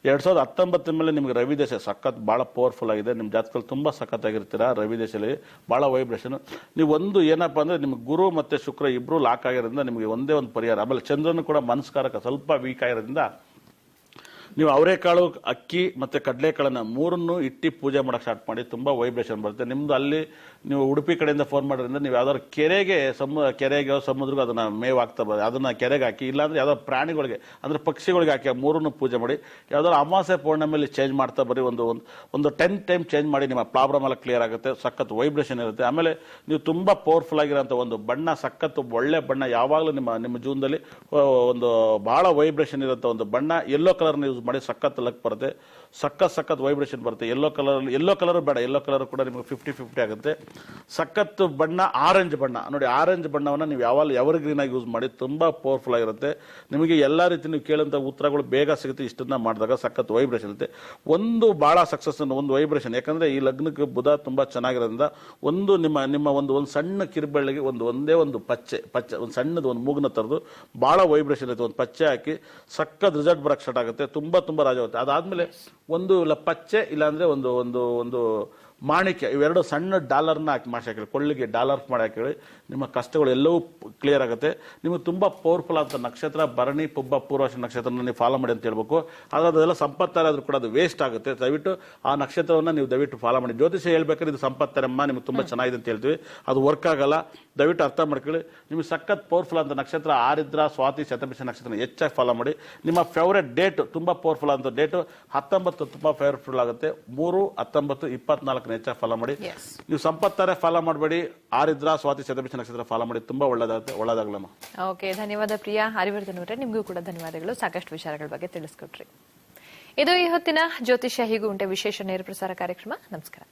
2019 ಮೇಲೆ ನಿಮಗೆ ರವಿ ದಶೆ ಸಖತ್ ಬಹಳ ಪವರ್ಫುಲ್ ಆಗಿದೆ. ನಿಮ್ಮ ಜಾತಕದಲ್ಲಿ ತುಂಬಾ ಸಖತ್ ಆಗಿರ್ತೀರಾ. ರವಿ ದಶೆಯಲ್ಲಿ ಬಹಳ ವೈಬ್ರೇಷನ್. ನೀವು ಒಂದು ಏನಪ್ಪಾ ಅಂದ್ರೆ ನಿಮ್ಗೆ ಗುರು ಮತ್ತೆ ಶುಕ್ರ ಇಬ್ರು ಲಾಕ್ ಆಗಿರೋದ್ರಿಂದ ನಿಮಗೆ ಒಂದೇ ಒಂದು ಪರಿಹಾರ. ಆಮೇಲೆ ಚಂದ್ರನು ಕೂಡ ಮನಸ್ಕಾರಕ ಸ್ವಲ್ಪ ವೀಕ್ ಆಗಿರೋದ್ರಿಂದ ನೀವು ಅವರೆಕಾಳು, ಅಕ್ಕಿ ಮತ್ತೆ ಕಡಲೆಕಾಳನ್ನ ಮೂರನ್ನು ಇಟ್ಟು ಪೂಜೆ ಮಾಡಕ್ ಸ್ಟಾರ್ಟ್ ಮಾಡಿ. ತುಂಬಾ ವೈಬ್ರೇಷನ್ ಬರುತ್ತೆ. ನಿಮ್ದು ಅಲ್ಲಿ ನೀವು ಉಡುಪಿ ಕಡೆಯಿಂದ ಫೋನ್ ಮಾಡೋದ್ರಿಂದ ನೀವು ಯಾವ್ದಾದ್ರು ಕೆರೆಗೆ ಸಮುದ್ರಗೂ ಅದನ್ನ ಮೇವ್ ಆಗ್ತಾ ಬರೋದು, ಅದನ್ನ ಕೆರೆಗೆ ಹಾಕಿ, ಇಲ್ಲಾಂದ್ರೆ ಯಾವ್ದಾದ್ರು ಪ್ರಾಣಿಗಳಿಗೆ ಅಂದ್ರೆ ಪಕ್ಷಿಗಳಿಗೆ ಹಾಕಿ ಮೂರನ್ನು ಪೂಜೆ ಮಾಡಿ. ಯಾವ್ದಾದ್ರು ಅಮಾವಾಸ್ಯೆ ಪೌರ್ಣಮಿಯಲ್ಲಿ ಚೇಂಜ್ ಮಾಡ್ತಾ ಬರೀ ಒಂದು 10 ಟೈಮ್ ಚೇಂಜ್ ಮಾಡಿ. ನಿಮ್ಮ ಪ್ರಾಬ್ಲಮ್ ಎಲ್ಲ ಕ್ಲಿಯರ್ ಆಗುತ್ತೆ. ಸಖತ್ ವೈಬ್ರೇಷನ್ ಇರುತ್ತೆ. ಆಮೇಲೆ ನೀವು ತುಂಬಾ ಪವರ್ಫುಲ್ ಆಗಿರೋಂಥ ಒಂದು ಬಣ್ಣ, ಸಖತ್ ಒಳ್ಳೆ ಬಣ್ಣ, ಯಾವಾಗಲೂ ನಿಮ್ಮ ಜೀವನದಲ್ಲಿ ಒಂದು ಬಹಳ ವೈಬ್ರೇಷನ್ ಇರುತ್ತೆ ಒಂದು ಬಣ್ಣ. ಯೆಲ್ಲೋ ಕಲರ್ನ ಯೂಸ್ ಮಾಡಿ. ಸಖತ್ ಲಕ್ ಬರುತ್ತೆ. ಸಖತ್ ವೈಬ್ರೇಷನ್ ಬರುತ್ತೆ. ಯೆಲ್ಲೋ ಕಲರ್ ಬೇಡ, ಯೆಲ್ಲೋ ಕಲರ್ ಕೂಡ ನಿಮಗೆ 50-50 ಆಗುತ್ತೆ. ಸಖತ್ ಬಣ್ಣ ಆರೆಂಜ್ ಬಣ್ಣ ನೋಡಿ. ಆರೆಂಜ್ ಬಣ್ಣವನ್ನ ನೀವು ಎವರ್ ಗ್ರೀನ್ ಆಗಿ ಯೂಸ್ ಮಾಡಿ. ತುಂಬಾ ಪವರ್ಫುಲ್ ಆಗಿರುತ್ತೆ. ನಿಮಗೆ ಎಲ್ಲಾ ರೀತಿ ನೀವು ಕೇಳುವಂತ ಉತ್ತರಗಳು ಬೇಗ ಸಿಗುತ್ತೆ. ಇಷ್ಟನ್ನ ಮಾಡಿದಾಗ ಸಖತ್ ವೈಬ್ರೇಷನ್ ಇರುತ್ತೆ. ಒಂದು ಬಹಳ ಸಕ್ಸಸ್, ಒಂದು ವೈಬ್ರೇಷನ್. ಯಾಕಂದ್ರೆ ಈ ಲಗ್ನಕ್ಕೆ ಬುಧ ತುಂಬಾ ಚೆನ್ನಾಗಿರೋದ್ರಿಂದ ಒಂದು ನಿಮ್ಮ ಒಂದು ಸಣ್ಣ ಕಿರುಬೆಳ್ಳಿಗೆ ಒಂದೇ ಒಂದು ಪಚ್ಚೆ ಒಂದು ಸಣ್ಣದು ಒಂದು ಮೂಗನ ತರದು ಬಹಳ ವೈಬ್ರೇಷನ್ ಇರುತ್ತೆ. ಒಂದು ಪಚ್ಚೆ ಹಾಕಿ ಸಖತ್ ರಿಸಲ್ಟ್ ಬರಕ್ ಸ್ಟಾರ್ಟ್ ಆಗುತ್ತೆ. ತುಂಬಾ ರಾಜ ಆಗುತ್ತೆ. ಅದಾದ್ಮೇಲೆ ಒಂದು ಪಚ್ಚೆ ಇಲ್ಲಾಂದ್ರೆ ಒಂದು ಮಾಣಿಕ್ಯ, ಇವೆರಡು ಸಣ್ಣ ಡಾಲರ್ನ ಹಾಕಿ ಕೊಳ್ಳಿಗೆ ಡಾಲರ್ ಮಾಡಿ ಹಾಕಿ. ನಿಮ್ಮ ಕಷ್ಟಗಳು ಎಲ್ಲವೂ ಕ್ಲಿಯರ್ ಆಗುತ್ತೆ. ನಿಮಗೆ ತುಂಬಾ ಪವರ್ಫುಲ್ ಆದ ನಕ್ಷತ್ರ ಭರಣಿ, ಪುಬ್ಬ, ಪೂರ್ವಾಷ ನಕ್ಷತ್ರನ ನೀವು ಫಾಲೋ ಮಾಡಿ ಅಂತ ಹೇಳ್ಬೇಕು. ಆದ್ರೆ ಅದೆಲ್ಲ ಸಂಪತ್ತಾದ್ರೂ ಕೂಡ ಅದು ವೇಸ್ಟ್ ಆಗುತ್ತೆ. ದಯವಿಟ್ಟು ಆ ನಕ್ಷತ್ರವನ್ನ ನೀವು ದಯವಿಟ್ಟು ಫಾಲೋ ಮಾಡಿ. ಜ್ಯೋತಿಷ ಹೇಳ್ಬೇಕಾದ್ರೆ ಇದು ಸಂಪತ್ತರಮ್ಮ ನಿಮ್ಗೆ ತುಂಬಾ ಚೆನ್ನಾಗಿದೆ ಅಂತ ಹೇಳ್ತೀವಿ, ಅದು ವರ್ಕ್ ಆಗಲ್ಲ. ದಯವಿಟ್ಟು ಅರ್ಥ ಮಾಡ್ಕೊಳ್ಳಿ. ನಿಮ್ಗೆ ಸಖತ್ ಪವರ್ಫುಲ್ ಅಂತ ನಕ್ಷತ್ರ ಆರಿದ್ರ, ಸ್ವಾತಿ, ಶತಭಿಷ ನಕ್ಷತ್ರ ಹೆಚ್ಚಾಗಿ ಫಾಲೋ ಮಾಡಿ. ನಿಮ್ಮ ಫೇವರೇಟ್ ಡೇಟ್ ತುಂಬಾ ಪವರ್ಫುಲ್ ಅಂತ ಡೇಟ್ 19 ತುಂಬಾ ಫೇವರ್ಫುಲ್ ಆಗುತ್ತೆ. 3, 19, 24 ಹೆಚ್ಚಾಗಿ ಫಾಲೋ ಮಾಡಿ. ನೀವು ಸಂಪತ್ತಾರೆ ಫಾಲೋ ಮಾಡಬೇಡಿ. ಆರಿದ್ರ, ಸ್ವಾತಿ, ಶತಭಿಷ ನಕ್ಷತ್ರ ಫಾಲೋ ಮಾಡಿ. ತುಂಬಾ ಒಳ್ಳೇದಾಗಲಮ್ಮ. ಓಕೆ, ಧನ್ಯವಾದ ಪ್ರಿಯಾ. ಹರಿವರ್ಧನ್ ಅವರೇ, ನಿಮಗೂ ಕೂಡ ಧನ್ಯವಾದಗಳು. ಸಾಕಷ್ಟು ವಿಚಾರಗಳ ಬಗ್ಗೆ ತಿಳಿಸ್ಕೊಟ್ರಿ. ಇದು ಈ ಹೊತ್ತಿನ ಜ್ಯೋತಿಷ್ಯ ಹೀಗೂ ಉಂಟೆ ವಿಶೇಷ ನೇರ ಪ್ರಸಾರ ಕಾರ್ಯಕ್ರಮ. ನಮಸ್ಕಾರ.